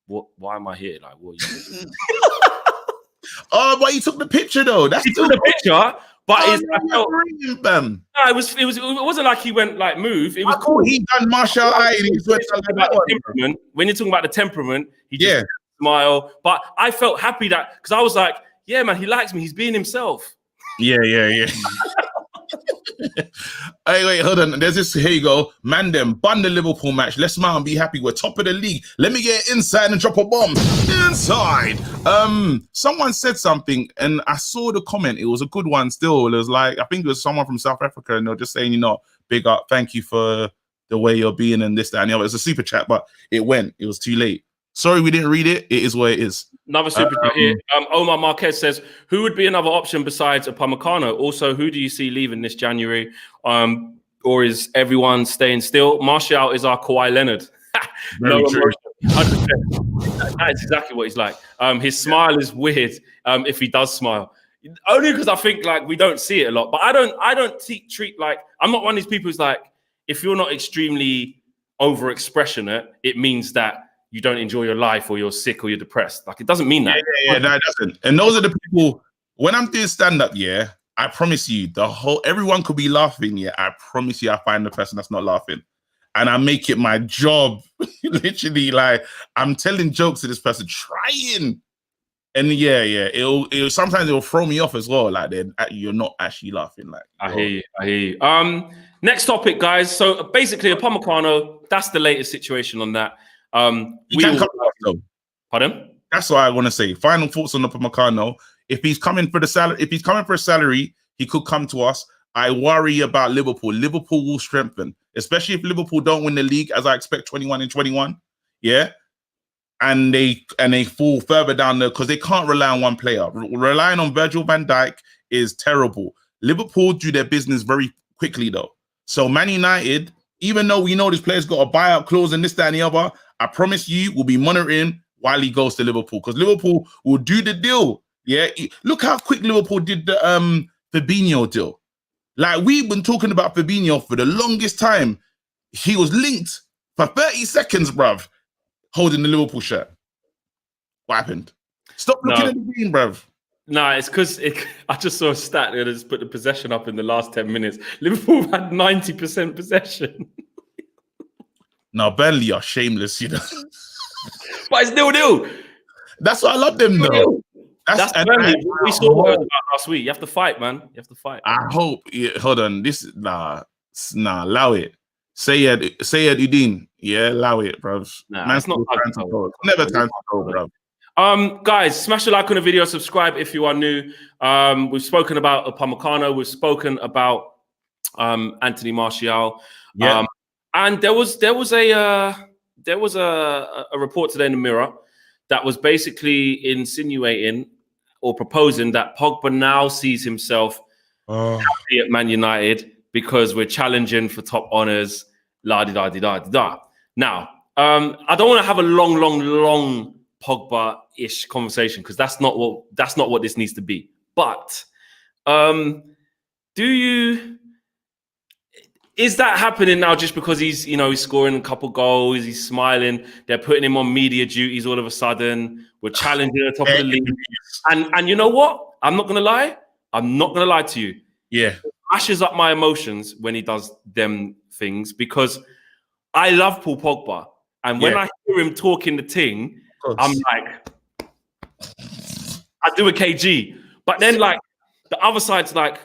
what? Why am I here? Like, what? Are you doing? Oh, but he took the picture though. He took the picture, but it wasn't like he went like move. It was cool. He done Martial eye and he went about the temperament. When you're talking about the temperament, he just smile. But I felt happy that because I was like, yeah, man, he likes me. He's being himself. Yeah. Hey, wait, hold on. There's this. Here you go. Man, them bun the Liverpool match. Let's smile and be happy. We're top of the league. Let me get inside and drop a bomb. Inside. Someone said something, and I saw the comment. It was a good one. Still, it was like I think it was someone from South Africa, and they're just saying, big up, thank you for the way you're being, and this, that, and the other. It's a super chat, but it went. It was too late. Sorry, we didn't read it. It is what it is. Another super chat here. Omar Marquez says, who would be another option besides Upamecano? Also, who do you see leaving this January? Or is everyone staying still? Martial is our Kawhi Leonard. Very true. 100%. That is exactly what he's like. His smile is weird if he does smile. Only because I think like we don't see it a lot. But I don't treat like, I'm not one of these people who's like, if you're not extremely over expressionate, it means that you don't enjoy your life or you're sick or you're depressed. Like, it doesn't mean that. Yeah, that doesn't. And those are the people, when I'm doing stand-up, I promise you, everyone could be laughing, I promise you I find the person that's not laughing. And I make it my job, literally, like, I'm telling jokes to this person, trying. And it'll sometimes it'll throw me off as well, like, you're not actually laughing. Like, I hear you. Next topic, guys. So, basically, Upamecano, that's the latest situation on that. He can come to us, though. Pardon? That's what I want to say. Final thoughts on Upamecano. If he's coming for a salary, he could come to us. I worry about Liverpool. Liverpool will strengthen, especially if Liverpool don't win the league, as I expect 21 and 21. Yeah. And they fall further down there because they can't rely on one player. Relying on Virgil van Dijk is terrible. Liverpool do their business very quickly, though. So Man United, even though we know this player's got a buyout clause and this, that, and the other, I promise you we'll be monitoring while he goes to Liverpool, because Liverpool will do the deal. Yeah, look how quick Liverpool did the Fabinho deal. Like, we've been talking about Fabinho for the longest time. He was linked for 30 seconds, bruv, holding the Liverpool shirt. What happened? Stop looking at the green, bruv. Nah, it's because I just saw a stat that just put the possession up in the last 10 minutes. Liverpool had 90% possession. Now, Burnley are shameless, But it's 0-0. That's why I love them, though. That's Burnley. We saw what it was about last week. You have to fight, man. You have to fight. I hope. Hold on. Allow it. Sayed Udin. Yeah, allow it, bro. Nah, it's not time to go. Never time to go, bro. Guys, smash the like on the video, subscribe if you are new. We've spoken about Upamecano, we've spoken about Anthony Martial. Yeah. And there was a report today in the Mirror that was basically insinuating or proposing that Pogba now sees himself happy at Man United because we're challenging for top honors, la-di-da-di-da-di-da. Now, I don't want to have a long Pogba-ish conversation because that's not what this needs to be. But Is that happening now just because he's scoring a couple goals, he's smiling, they're putting him on media duties all of a sudden, we're challenging at the top of the league. And you know what? I'm not going to lie to you. Yeah. It mashes up my emotions when he does them things because I love Paul Pogba. And when I hear him talking the thing, I'm like, I do a KG. But then like the other side's like,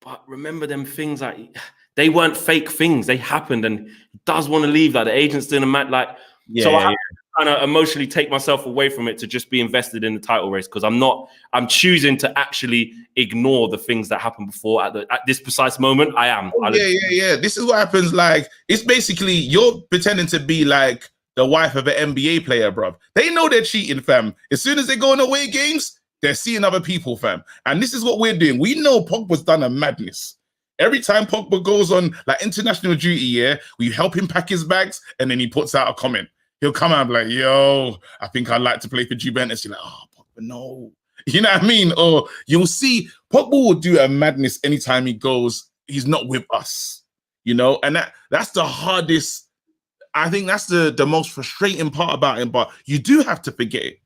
but remember them things like they weren't fake things. They happened, and he does want to leave. Like the agent's doing a match. Like, so I have to kind of emotionally take myself away from it to just be invested in the title race because I'm choosing to actually ignore the things that happened before at this precise moment. I am. Yeah. This is what happens. Like, it's basically you're pretending to be like the wife of an NBA player, bro. They know they're cheating, fam. As soon as they go on away games, they're seeing other people, fam. And this is what we're doing. We know Pogba's done a madness. Every time Pogba goes on like international duty, we help him pack his bags, and then he puts out a comment. He'll come out like, yo, I think I'd like to play for Juventus. You're like, oh, Pogba, no. You know what I mean? Or you'll see Pogba will do a madness anytime he goes, he's not with us, and that's the hardest. I think that's the most frustrating part about him, but you do have to forget it.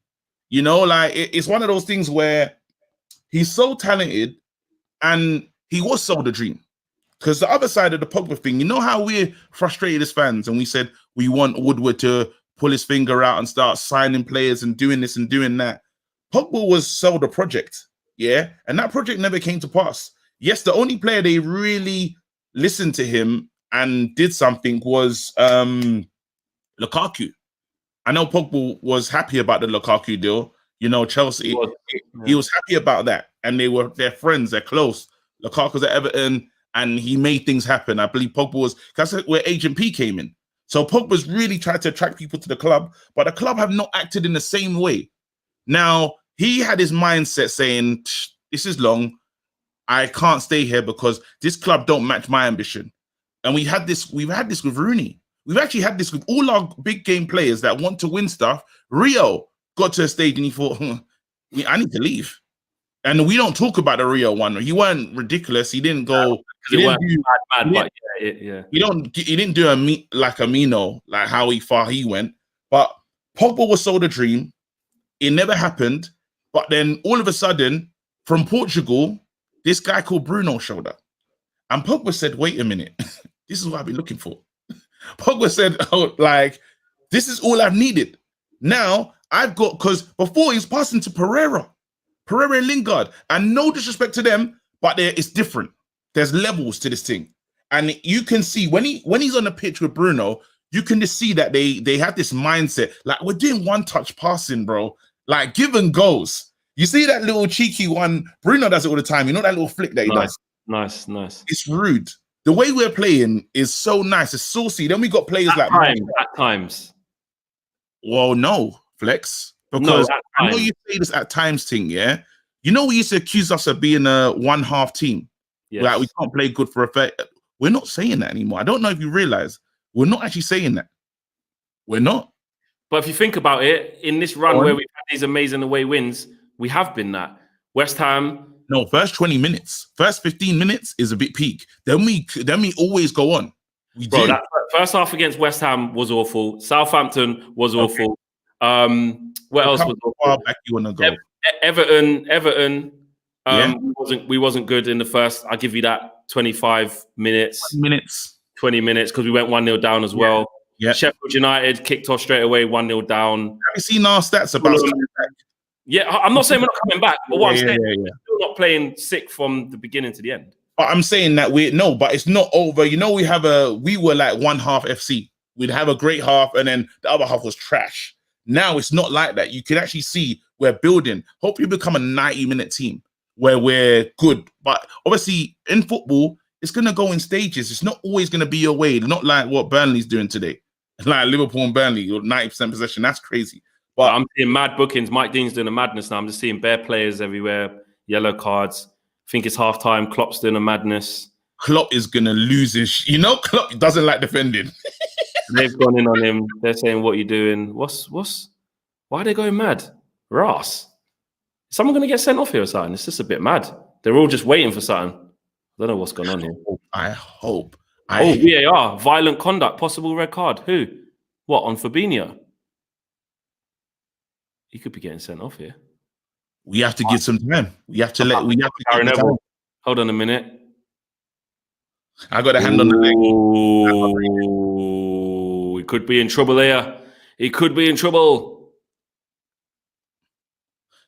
Like it's one of those things where he's so talented and he was sold a dream. Because the other side of the Pogba thing, how we're frustrated as fans and we said we want Woodward to pull his finger out and start signing players and doing this and doing that. Pogba was sold a project, and that project never came to pass. Yes, the only player they really listened to him and did something was Lukaku. I know Pogba was happy about the Lukaku deal. Chelsea, he was happy about that. And they're friends, they're close. Lukaku's at Everton, and he made things happen. I believe Pogba was, that's where Agent P came in. So Pogba's really tried to attract people to the club, but the club have not acted in the same way. Now, he had his mindset saying, this is long. I can't stay here because this club don't match my ambition. And we've had this with Rooney. We've actually had this with all our big game players that want to win stuff. Rio got to a stage and he thought, I need to leave. And we don't talk about the Rio one. He weren't ridiculous. He didn't go. He didn't do like Amino, like how far he went. But Pogba was sold a dream. It never happened. But then all of a sudden, from Portugal, this guy called Bruno showed up. And Pogba said, wait a minute. This is what I've been looking for. Pogba said, this is all I've needed. Now I've got, because before he's passing to Pereira and Lingard, and no disrespect to them, but it's different. There's levels to this thing. And you can see when he's on the pitch with Bruno, you can just see that they have this mindset. Like, we're doing one-touch passing, bro. Like, give and goes. You see that little cheeky one, Bruno does it all the time. You know that little flick that he does? Nice. It's rude. The way we're playing is so nice. It's saucy. Then we got players at times. Well, no, Flex. Because I know you say this at times thing, yeah? We used to accuse us of being a one-half team. Yes. Like, we can't play good for a fair. We're not saying that anymore. I don't know if you realize. We're not actually saying that. We're not. But if you think about it, in this run where we've had these amazing away wins, we have been that. West Ham. No, first 20 minutes. First 15 minutes is a bit peak. Then we always go on. That first half against West Ham was awful. Southampton was awful. What else was awful? Far back you want to go? Everton. We wasn't good in the first. I'll give you that 25 minutes. 20 minutes because we went 1-0 down as well. Yeah. Sheffield United kicked off straight away, 1-0 down. Have you seen our stats about coming back? Yeah, I'm not saying we're not coming back, but what I'm saying is we're still not playing sick from the beginning to the end. But I'm saying that but it's not over. We were like one half FC. We'd have a great half and then the other half was trash. Now it's not like that. You can actually see we're building. Hopefully become a 90-minute team where we're good. But obviously in football, it's going to go in stages. It's not always going to be your way. Not like what Burnley's doing today. Like Liverpool and Burnley, 90% possession. That's crazy. But I'm seeing mad bookings. Mike Dean's doing a madness now. I'm just seeing bare players everywhere, yellow cards. I think it's half time. Klopp's doing a madness. Klopp is going to lose his... Klopp doesn't like defending. They've gone in on him. They're saying, what are you doing? Why are they going mad? Ross. Is someone going to get sent off here or something? It's just a bit mad. They're all just waiting for something. I don't know what's going on here. I hope Oh, VAR, violent conduct, possible red card. Who? What, on Fabinho? He could be getting sent off here. We have to give some time. We have to give the time. Hold on a minute. I got a hand on the leg. Oh, he could be in trouble here. He could be in trouble.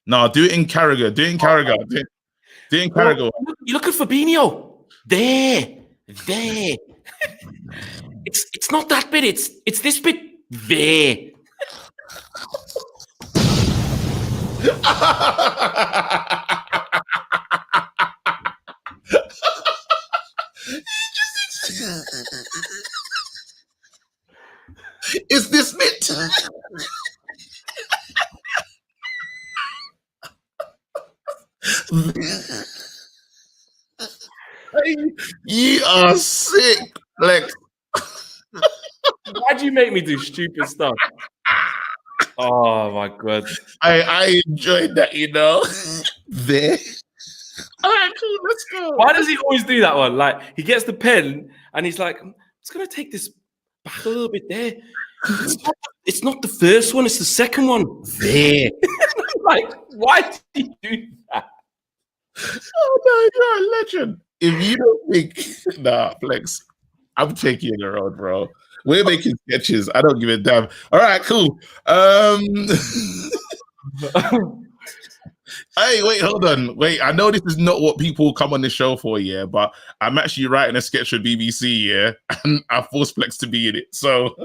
No, do it in Carragher. Do it in Carragher. Do it in Carragher. You look at Fabinho. There. It's not that bit. It's this bit. There. Is this bit? You are sick, Lex. Why'd you make me do stupid stuff? Oh my god. I enjoyed that, you know. There. All right, cool, let's go. Why does he always do that one? Like, he gets the pen and he's like, I'm just gonna take this back a little bit there. It's not the first one, it's the second one. There. Like, why did he do that? Oh no, you're a legend. If you don't think, nah, Flex, I'm taking you around, bro. We're making sketches. I don't give a damn. All right, cool. Hey, wait, hold on. Wait, I know this is not what people come on the show for, yeah, but I'm actually writing a sketch for BBC, yeah, and I forced Flex to be in it. So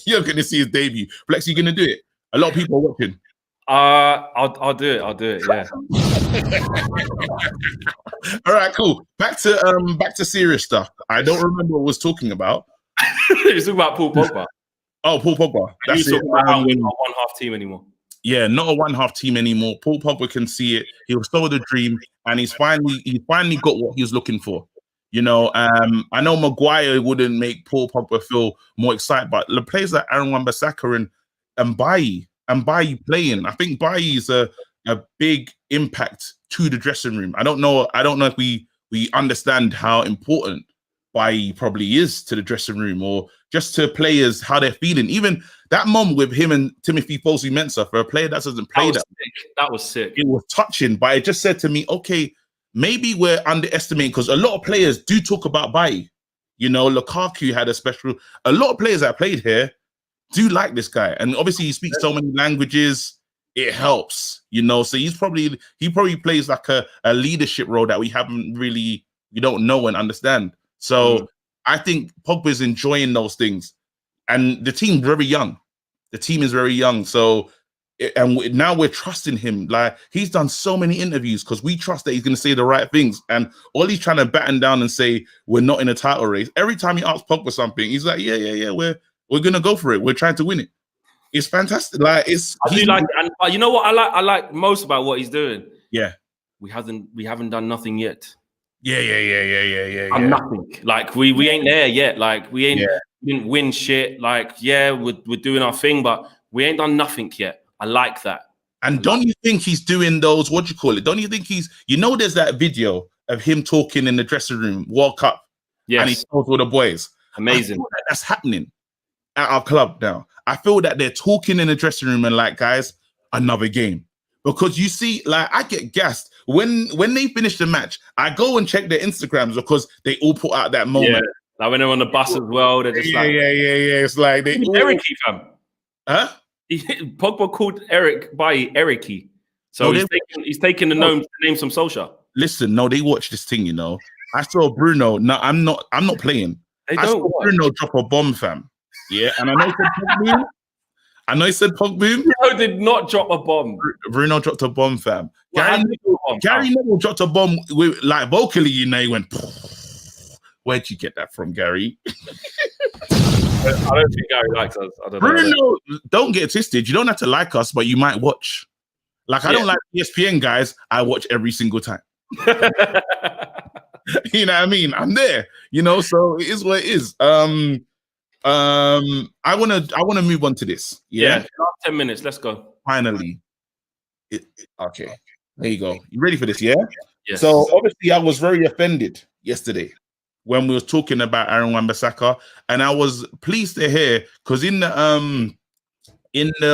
you're going to see his debut. Flex, you going to do it? A lot of people are watching. I'll do it. I'll do it. Yeah. All right, cool. Back to serious stuff. I don't remember what I was talking about. You're talking about Paul Pogba. Oh, Paul Pogba. That's it. We're not one half team anymore. Yeah, not a one-half team anymore. Paul Pogba can see it. He was sold a dream, and he's finally got what he was looking for. You know, I know Maguire wouldn't make Paul Pogba feel more excited, but the players like Aaron Wan-Bissaka and Bailly playing, I think Bailly is a big impact to the dressing room. I don't know if we understand how important Bailly probably is to the dressing room or just to players, how they're feeling. Even that moment with him and Timothy Fosu-Mensah, for a player that doesn't play that was sick. It was touching, but it just said to me, okay, maybe we're underestimating, because a lot of players do talk about Bailly. You know, Lukaku had a lot of players that played here do like this guy. And obviously he speaks so many languages, it helps, you know. So he probably plays like a leadership role that we don't know and understand. So I think Pogba's enjoying those things. And the team's very young. The team is very young. So, and now we're trusting him. Like, he's done so many interviews because we trust that he's going to say the right things. And all he's trying to batten down and say, we're not in a title race. Every time he asks Pogba something, he's like, yeah, we're going to go for it. We're trying to win it. It's fantastic. Like, I do like it. And you know what I like most about what he's doing? Yeah. We haven't done nothing yet. Yeah. Nothing. Like, we ain't there yet. Like, we didn't win shit. Like, yeah, we're doing our thing, but we ain't done nothing yet. I like that. And don't you think he's doing those, what do you call it? Don't you think there's that video of him talking in the dressing room, World Cup. Yes. And he talks with the boys. Amazing. That's happening at our club now. I feel that they're talking in the dressing room and like, guys, another game. Because you see, like, I get gassed when they finish the match. I go and check their Instagrams because they all put out that moment. Yeah. Like when they're on the bus as well, they're just yeah. It's like they Eric, fam. Huh? Pogba called Eric by Ericy. So he's taking the names from social. Listen, no, they watch this thing, you know. I saw Bruno. No, I'm not playing. I saw Bruno drop a bomb, fam. Yeah, and I know he said Pogba. Bruno did not drop a bomb. Bruno dropped a bomb, fam. Gary Neville dropped a bomb with, like, vocally, you know, he went. Where'd you get that from, Gary? I don't think Gary likes us. I don't know. Don't get twisted. You don't have to like us, but you might watch. Like, I don't like ESPN guys. I watch every single time. You know what I mean? I'm there. You know, so it is what it is. I wanna move on to this. Yeah. Last 10 minutes. Let's go. Finally. Okay. There you go. You ready for this? Yeah. Yes. So obviously, I was very offended yesterday when we was talking about Aaron Wan-Bissaka, and I was pleased to hear because in the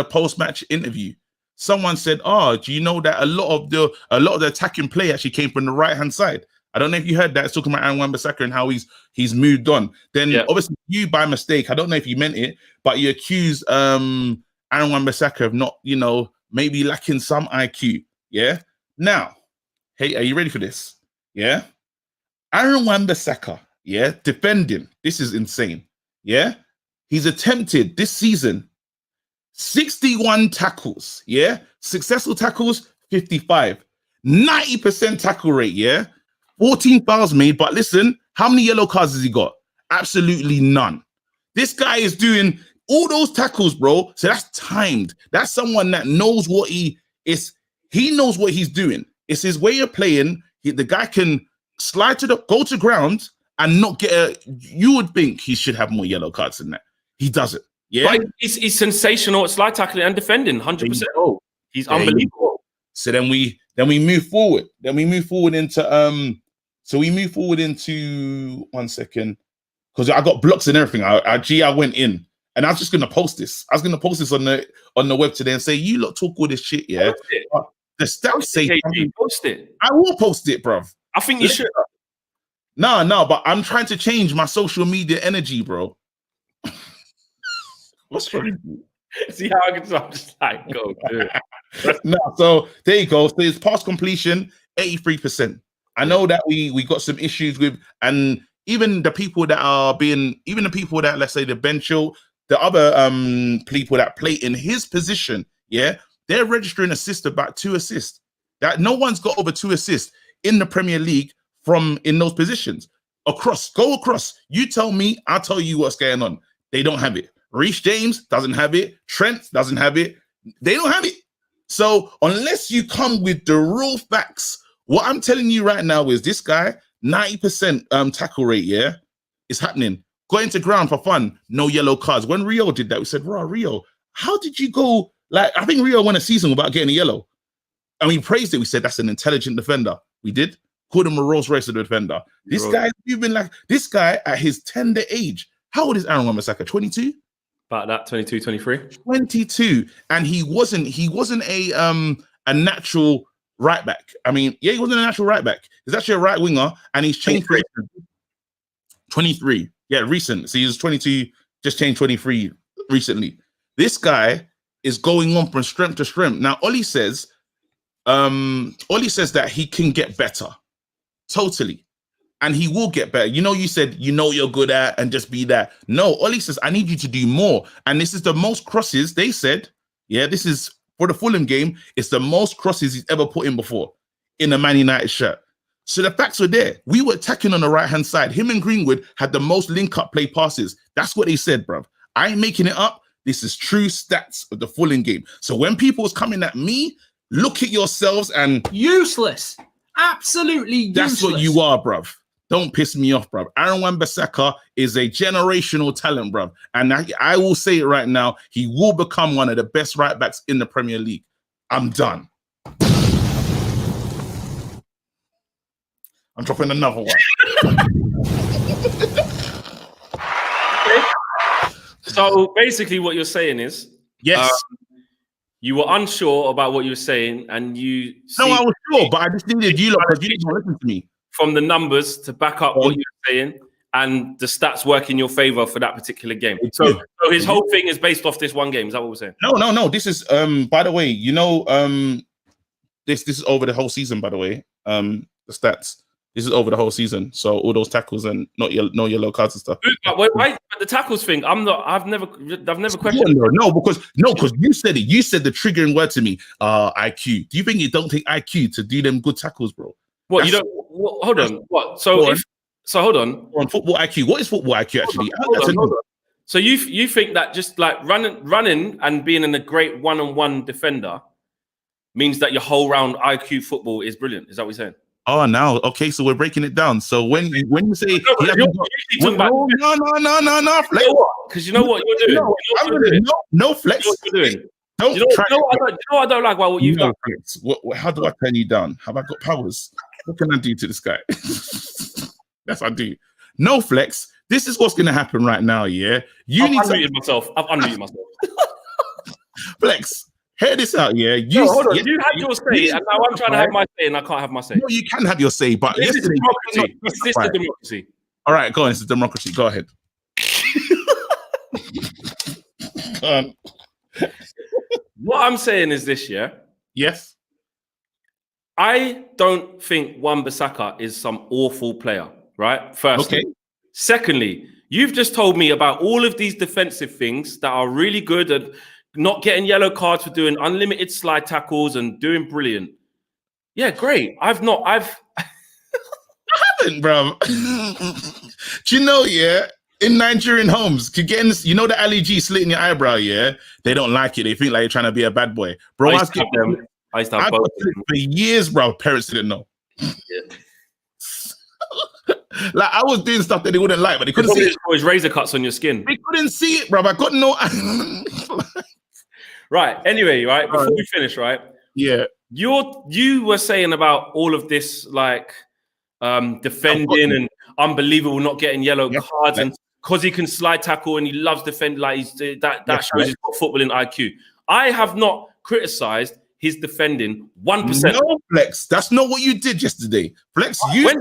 post-match interview, someone said, "Oh, do you know that a lot of the attacking play actually came from the right-hand side?" I don't know if you heard that. It's talking about Aaron Wan-Bissaka and how he's moved on. Then obviously you by mistake, I don't know if you meant it, but you accuse Aaron Wan-Bissaka of not, maybe lacking some IQ. Yeah. Now, hey, are you ready for this? Yeah. Aaron Wan-Bissaka, defending. This is insane. Yeah. He's attempted this season 61 tackles. Yeah. Successful tackles, 55. 90% tackle rate. 14 fouls made. But listen, how many yellow cards has he got? Absolutely none. This guy is doing all those tackles, bro. So that's timed. That's someone that knows what he is. He knows what he's doing. It's his way of playing. The guy can slide go to ground and not get you would think he should have more yellow cards than that. He doesn't. Yeah. But he's sensational at slide tackling and defending, 100%. He's unbelievable. So then we move forward. Then we move forward into 1 second. Because I got blocks and everything. I went in. And I was just gonna post this. I was gonna post this on the web today and say, you lot talk all this shit, yeah. The stats say post it. I will post it, bruv. I think you should. No, but I'm trying to change my social media energy, bro. What's wrong? See how I'm just like, go do it. No, so there you go. So it's pass completion, 83%. I know that we got some issues with, and even the people that let's say the Benchel, the other people that play in his position, they're registering assists about 2 assists. That no one's got over 2 assists in the Premier League from in those positions. Go across. You tell me, I'll tell you what's going on. They don't have it. Reece James doesn't have it. Trent doesn't have it. They don't have it. So unless you come with the real facts, what I'm telling you right now is this guy, 90% tackle rate, it's happening. Going to ground for fun, no yellow cards. When Rio did that, we said, Rio, how did you go? Like, I think Rio won a season without getting a yellow. And we praised it. We said, that's an intelligent defender. We did. Called him a Rolls Royce defender. This guy, you've been like, this guy at his tender age. How old is Aaron Wan-Bissaka? 22? About that, 22, 23. 22. And he wasn't a natural right back. I mean, he wasn't a natural right back. He's actually a right winger, and he's changed 23. Yeah, recent. So he was 22, just changed 23 recently. This guy is going on from strength to strength. Now, Ollie says that he can get better. Totally. And he will get better. You said, you're good at and just be that. No, Ollie says, I need you to do more. And this is the most crosses, they said, this is for the Fulham game, it's the most crosses he's ever put in before in a Man United shirt. So the facts were there. We were attacking on the right-hand side. Him and Greenwood had the most link-up play passes. That's what they said, bruv. I ain't making it up. This is true stats of the Fulham game. So when people was coming at me, look at yourselves and... Useless. Absolutely useless. That's what you are, bruv. Don't piss me off, bruv. Aaron Wan-Bissaka is a generational talent, bruv. And I will say it right now. He will become one of the best right-backs in the Premier League. I'm done. I'm dropping another one. So basically what you're saying is... Yes. You were unsure about what you were saying, and you... No, I was sure, but I just needed you lot because you didn't listen to me. From the numbers to back up what you're saying, and the stats work in your favor for that particular game. So his whole thing is based off this one game. Is that what we're saying? No. This is by the way, this is over the whole season. By the way, the stats. This is over the whole season. So all those tackles and no yellow cards and stuff. But the tackles thing, I've never questioned. No, because you said it. You said the triggering word to me. IQ. Do you think you don't take IQ to do them good tackles, bro? What, you don't? Hold on. What? So hold on. On football IQ. What is football IQ actually? Hold on. So you think that just like running and being in a great one-on-one defender means that your whole round IQ football is brilliant? Is that what you're saying? Oh, now okay. So we're breaking it down. So when you say no, because you know what you're doing. No flex. You're doing. You know what I don't like about what you've done. How do I turn you down? Have I got powers? What can I do to this guy? That's what I do. No, Flex. This is what's going to happen right now, yeah? I've unmuted myself. Flex, hear this out, yeah? Hold on. You had your say, and now I'm trying to have my say, and I can't have my say. No, you can have your say, but This yesterday... is democracy. All right, go on. It's a democracy. Go ahead. What I'm saying is this, yeah? Yes. I don't think Wan-Bissaka is some awful player, right? Firstly. Okay. Secondly, you've just told me about all of these defensive things that are really good and not getting yellow cards for doing unlimited slide tackles and doing brilliant. Yeah, great. I haven't, bro. Do you know, yeah, in Nigerian homes, you know the Ali G slitting your eyebrow, yeah? They don't like it. They think like you're trying to be a bad boy. Bro, I used to have both for years, bro. Parents didn't know. Yeah. Like I was doing stuff that they wouldn't like, but they couldn't see it. Always razor cuts on your skin. They couldn't see it, bro. I got no. Right. Anyway, right before we finish, right? Yeah. You were saying about all of this, like defending and unbelievable, not getting yellow cards, and because he can slide tackle and he loves defending, like that shows he's got footballing IQ. I have not criticized his defending 1%. No, Flex, that's not what you did yesterday. Flex, when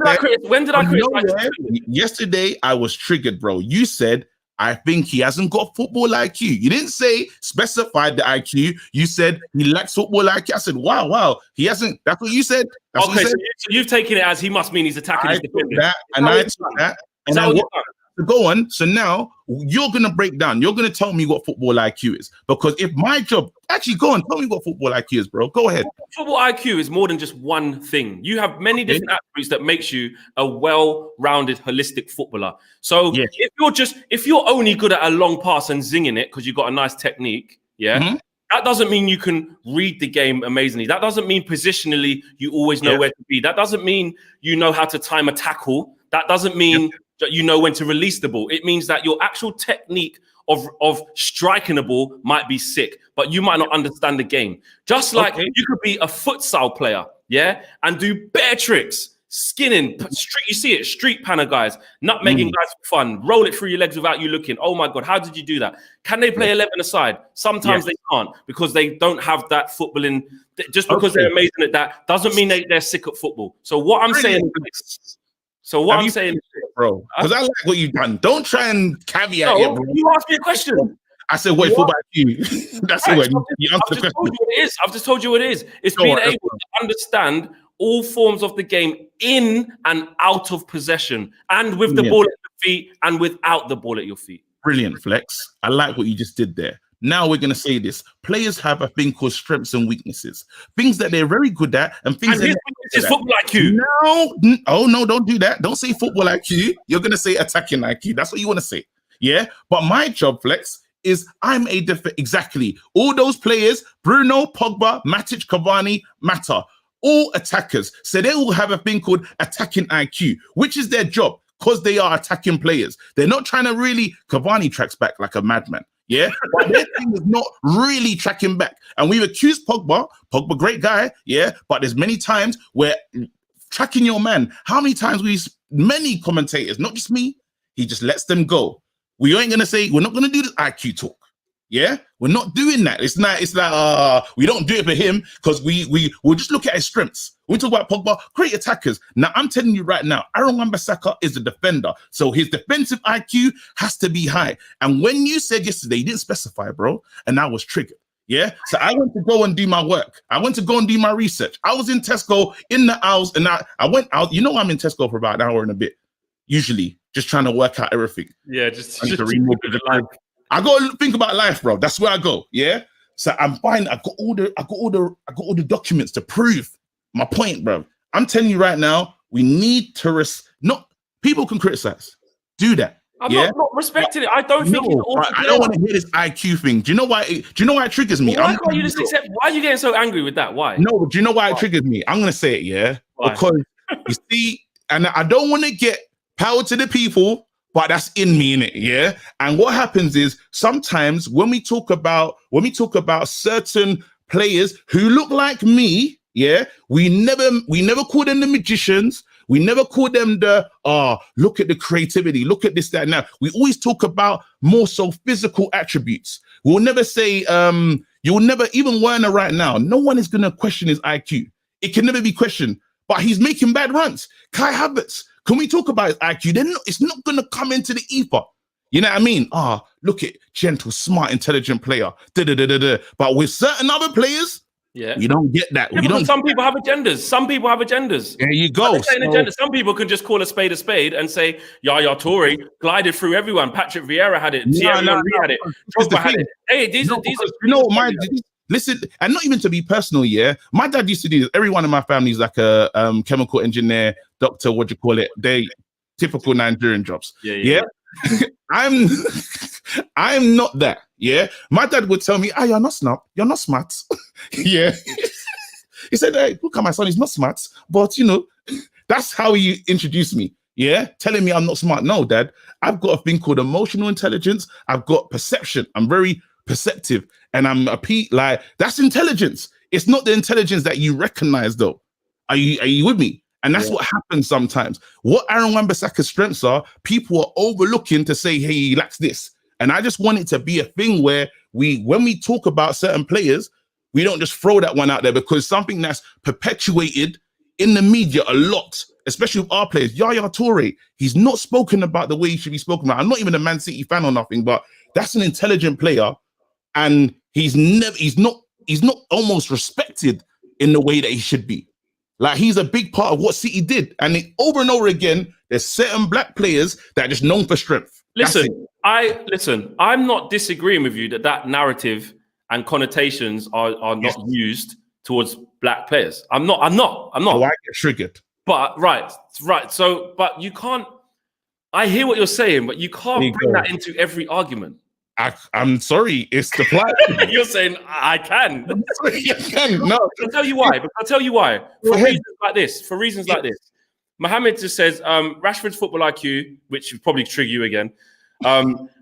did I criticize? Yesterday, I was triggered, bro. You said, I think he hasn't got football IQ. You didn't say specified the IQ. You said he lacks football IQ. I said, wow, he hasn't. That's what you said. That's okay, so you've taken it as he must mean he's attacking his defending. I took that. And go on. So now you're going to break down. You're going to tell me what football IQ is. Because if my job... Actually, go on. Tell me what football IQ is, bro. Go ahead. Football IQ is more than just one thing. You have many different attributes that makes you a well-rounded, holistic footballer. So if you're only good at a long pass and zinging it because you've got a nice technique, that doesn't mean you can read the game amazingly. That doesn't mean positionally you always know where to be. That doesn't mean you know how to time a tackle. That doesn't mean that you know when to release the ball. It means that your actual technique of striking the ball might be sick, but you might not understand the game. Just like you could be a futsal player, and do bare tricks, skinning, you see it, street panner guys, nutmegging guys for fun, roll it through your legs without you looking. Oh my God, how did you do that? Can they play 11 aside? Sometimes they can't because they don't have that footballing. Just because they're amazing at that doesn't mean they're sick at football. So what I'm saying is, bro, because I like what you've done. Don't try and caveat it, bro. You asked me a question. I said, wait, football IQ. That's the way you answer the question. I've just told you what it is. It's being able to understand all forms of the game in and out of possession, and with the ball at your feet and without the ball at your feet. Brilliant, Flex. I like what you just did there. Now we're going to say this. Players have a thing called strengths and weaknesses. Things that they're very good at and things that it's football IQ. No, don't do that. Don't say football IQ. You're going to say attacking IQ. That's what you want to say. Yeah? But my job, Flex, is I'm a exactly. All those players, Bruno, Pogba, Matic, Cavani, Mata, all attackers. So they all have a thing called attacking IQ, which is their job because they are attacking players. They're not trying to really... Cavani tracks back like a madman. Yeah, but their thing is not really tracking back. And we've accused Pogba, great guy, but there's many times where tracking your man, how many times many commentators, not just me, he just lets them go. We ain't gonna say, we're not gonna do this IQ talk. Yeah, we're not doing that. It's like we don't do it for him because we'll just look at his strengths. When we talk about Pogba, great attackers. Now I'm telling you right now, Wan-Bissaka is a defender, so his defensive IQ has to be high. And when you said yesterday, you didn't specify, bro, and I was triggered. Yeah, so I went to go and do my work. I went to go and do my research. I was in Tesco in the hours, and I went out. You know, I'm in Tesco for about an hour and a bit, usually, just trying to work out everything. Yeah, just to remove the life. I got to think about life, bro. That's where I go. Yeah. So I'm fine. I got all the documents to prove my point, bro. I'm telling you right now, we need to people can criticize. Do that. I'm not respecting it. I don't think it's all I don't want to hear this IQ thing. Do you know why it triggers me? Why can't you just accept? Why are you getting so angry with that? Why? No, but do you know why it triggers me? I'm gonna say it, because you see, and I don't want to get power to the people. But that's in me, innit? Yeah. And what happens is sometimes when we talk about certain players who look like me, we never call them the magicians, We never call them the look at the creativity, look at this, that, and that. We always talk about more so physical attributes. We'll never say you'll never, even Werner right now, no one is gonna question his IQ. It can never be questioned, but he's making bad runs. Kai Havertz, can we talk about his IQ? It's not gonna come into the ether. You know what I mean? Look at gentle, smart, intelligent player. But with certain other players, we don't get that. Yeah, some people have agendas. Some people have agendas. There you go. Some people can just call a spade and say, Yaya Toure glided through everyone. Patrick Vieira had it. Thierry Henry had it. Pogba had it. Hey, these are listen, and not even to be personal, yeah. My dad used to do this. Everyone in my family is like a chemical engineer, doctor, what do you call it? They typical Nigerian jobs. Yeah. I'm not that. Yeah. My dad would tell me, you're not smart. Yeah. He said, hey, look at my son, he's not smart. But that's how he introduced me. Yeah. Telling me I'm not smart. No, Dad. I've got a thing called emotional intelligence. I've got perception. I'm very perceptive. And I'm that's intelligence. It's not the intelligence that you recognize though. Are you with me? And that's what happens sometimes. What Aaron Wan-Bissaka's strengths are, people are overlooking to say, hey, he lacks this. And I just want it to be a thing where when we talk about certain players, we don't just throw that one out there, because something that's perpetuated in the media a lot, especially with our players. Yaya Toure, he's not spoken about the way he should be spoken about. I'm not even a Man City fan or nothing, but that's an intelligent player. And he's not almost respected in the way that he should be. Like, he's a big part of what City did. And over and over again, there's certain black players that are just known for strength. I'm not disagreeing with you that narrative and connotations are not used towards black players. I'm not. Oh, I get triggered. But right. So, but you can't, I hear what you're saying, but you can't bring that into every argument. I'm sorry, it's the plan. You're saying I can. No, I'll tell you why. For reasons like this. Mohammed just says Rashford's football IQ, which would probably trigger you again,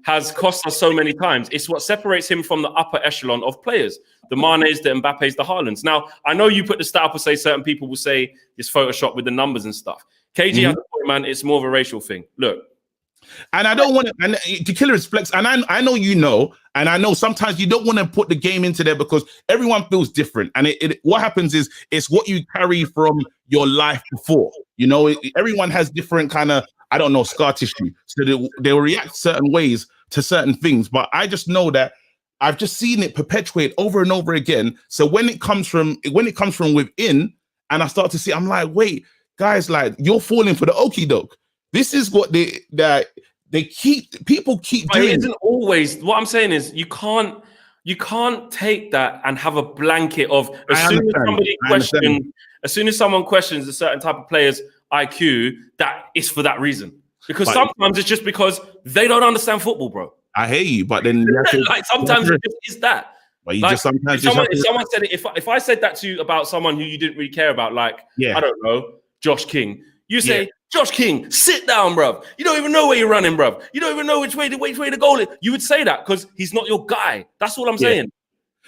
has cost us so many times. It's what separates him from the upper echelon of players. The Manes, the Mbappes, the Haalands. Now, I know you put the stat up and say certain people will say it's Photoshop with the numbers and stuff. KG has a point, man. It's more of a racial thing. Look. And I don't want to, and the killer is flex. And I know and I know sometimes you don't want to put the game into there because everyone feels different. And what happens is it's what you carry from your life before. Everyone has different kind of, I don't know, scar tissue. So they'll react certain ways to certain things. But I just know that I've just seen it perpetuate over and over again. So when it comes from within, and I start to see, I'm like, wait, guys, like, you're falling for the okie doke. This is what people keep doing. It isn't always. What I'm saying is you can't take that and have a blanket of as soon as someone questions a certain type of player's IQ, that is for that reason. Because sometimes it's just because they don't understand football, bro. I hear you, but then like sometimes it just is that. But you just sometimes if someone said it, if I said that to you about someone who you didn't really care about, like I don't know, Josh King, you say, Josh King, sit down, bruv. You don't even know where you're running, bruv. You don't even know which way the goal is. You would say that because he's not your guy. That's all I'm saying.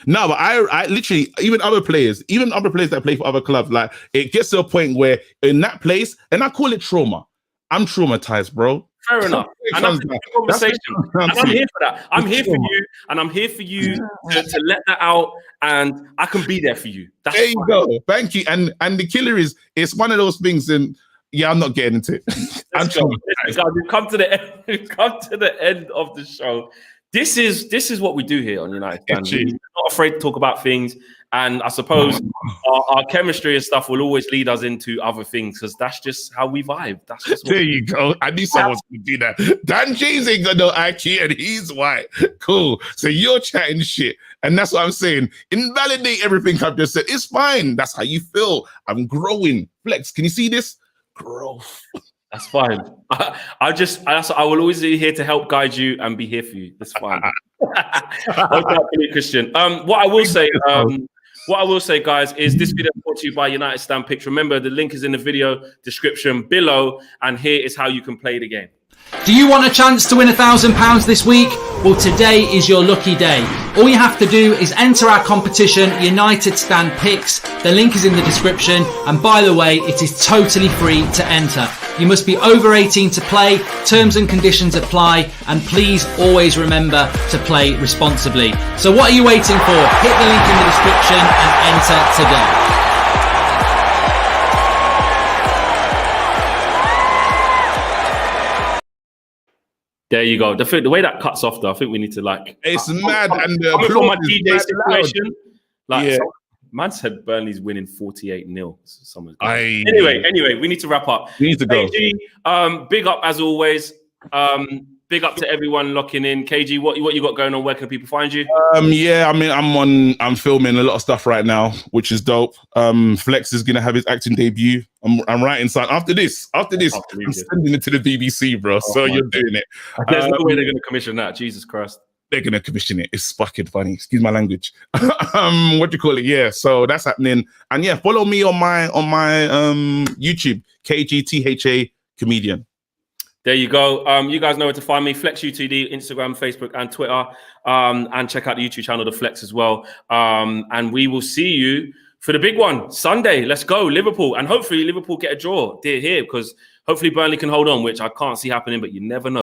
No, but I literally, even other players that play for other clubs, like, it gets to a point where in that place, and I call it trauma. I'm traumatized, bro. Fair enough. And that's a good conversation. And I'm here for that. I'm here for you, and I'm here for you to let that out, and I can be there for you. That's there you go. Thank you. And the killer is, it's one of those things, and I'm not getting into it. We've come to the end of the show. This is what we do here on United Stand. We're not afraid to talk about things, and I suppose our chemistry and stuff will always lead us into other things because that's just how we vibe. That's just there you go. I knew someone was going to do that. Dan James ain't got no IQ and he's white. Cool. So you're chatting shit, and that's what I'm saying. Invalidate everything I've just said. It's fine. That's how you feel. I'm growing. Flex. Can you see this? Growth. That's fine. I will always be here to help guide you and be here for you. That's fine. Okay, Christian. What I will say, guys, is this video is brought to you by United Stand Picks. Remember, the link is in the video description below, and here is how you can play the game. Do you want a chance to win £1,000 this week? Well, today is your lucky day. All you have to do is enter our competition, United Stand Picks. The link is in the description. And by the way, it is totally free to enter. You must be over 18 to play. Terms and conditions apply. And please always remember to play responsibly. So what are you waiting for? Hit the link in the description and enter today. There you go. The way that cuts off, though, I think we need to like. It's mad, and the coming from my applause is DJ mad situation. Like, Yeah. man said Burnley's winning 48-0. Aye. Anyway, we need to wrap up. We need to go. KG, big up as always. Big up to everyone locking in. KG, what you got going on? Where can people find you? Yeah, I mean, I'm filming a lot of stuff right now, which is dope. Flex is gonna have his acting debut. I'm writing something after this. I'm sending it to the BBC, bro. So you're doing it. There's no way they're gonna commission that. Jesus Christ. They're gonna commission it. It's fucking funny. Excuse my language. What do you call it? Yeah. So that's happening. And yeah, follow me on my YouTube, KGTHA Comedian. There you go. You guys know where to find me. Flex UTD, Instagram, Facebook, and Twitter. And check out the YouTube channel, The Flex, as well. And we will see you for the big one Sunday. Let's go, Liverpool, and hopefully Liverpool get a draw here because hopefully Burnley can hold on, which I can't see happening, but you never know.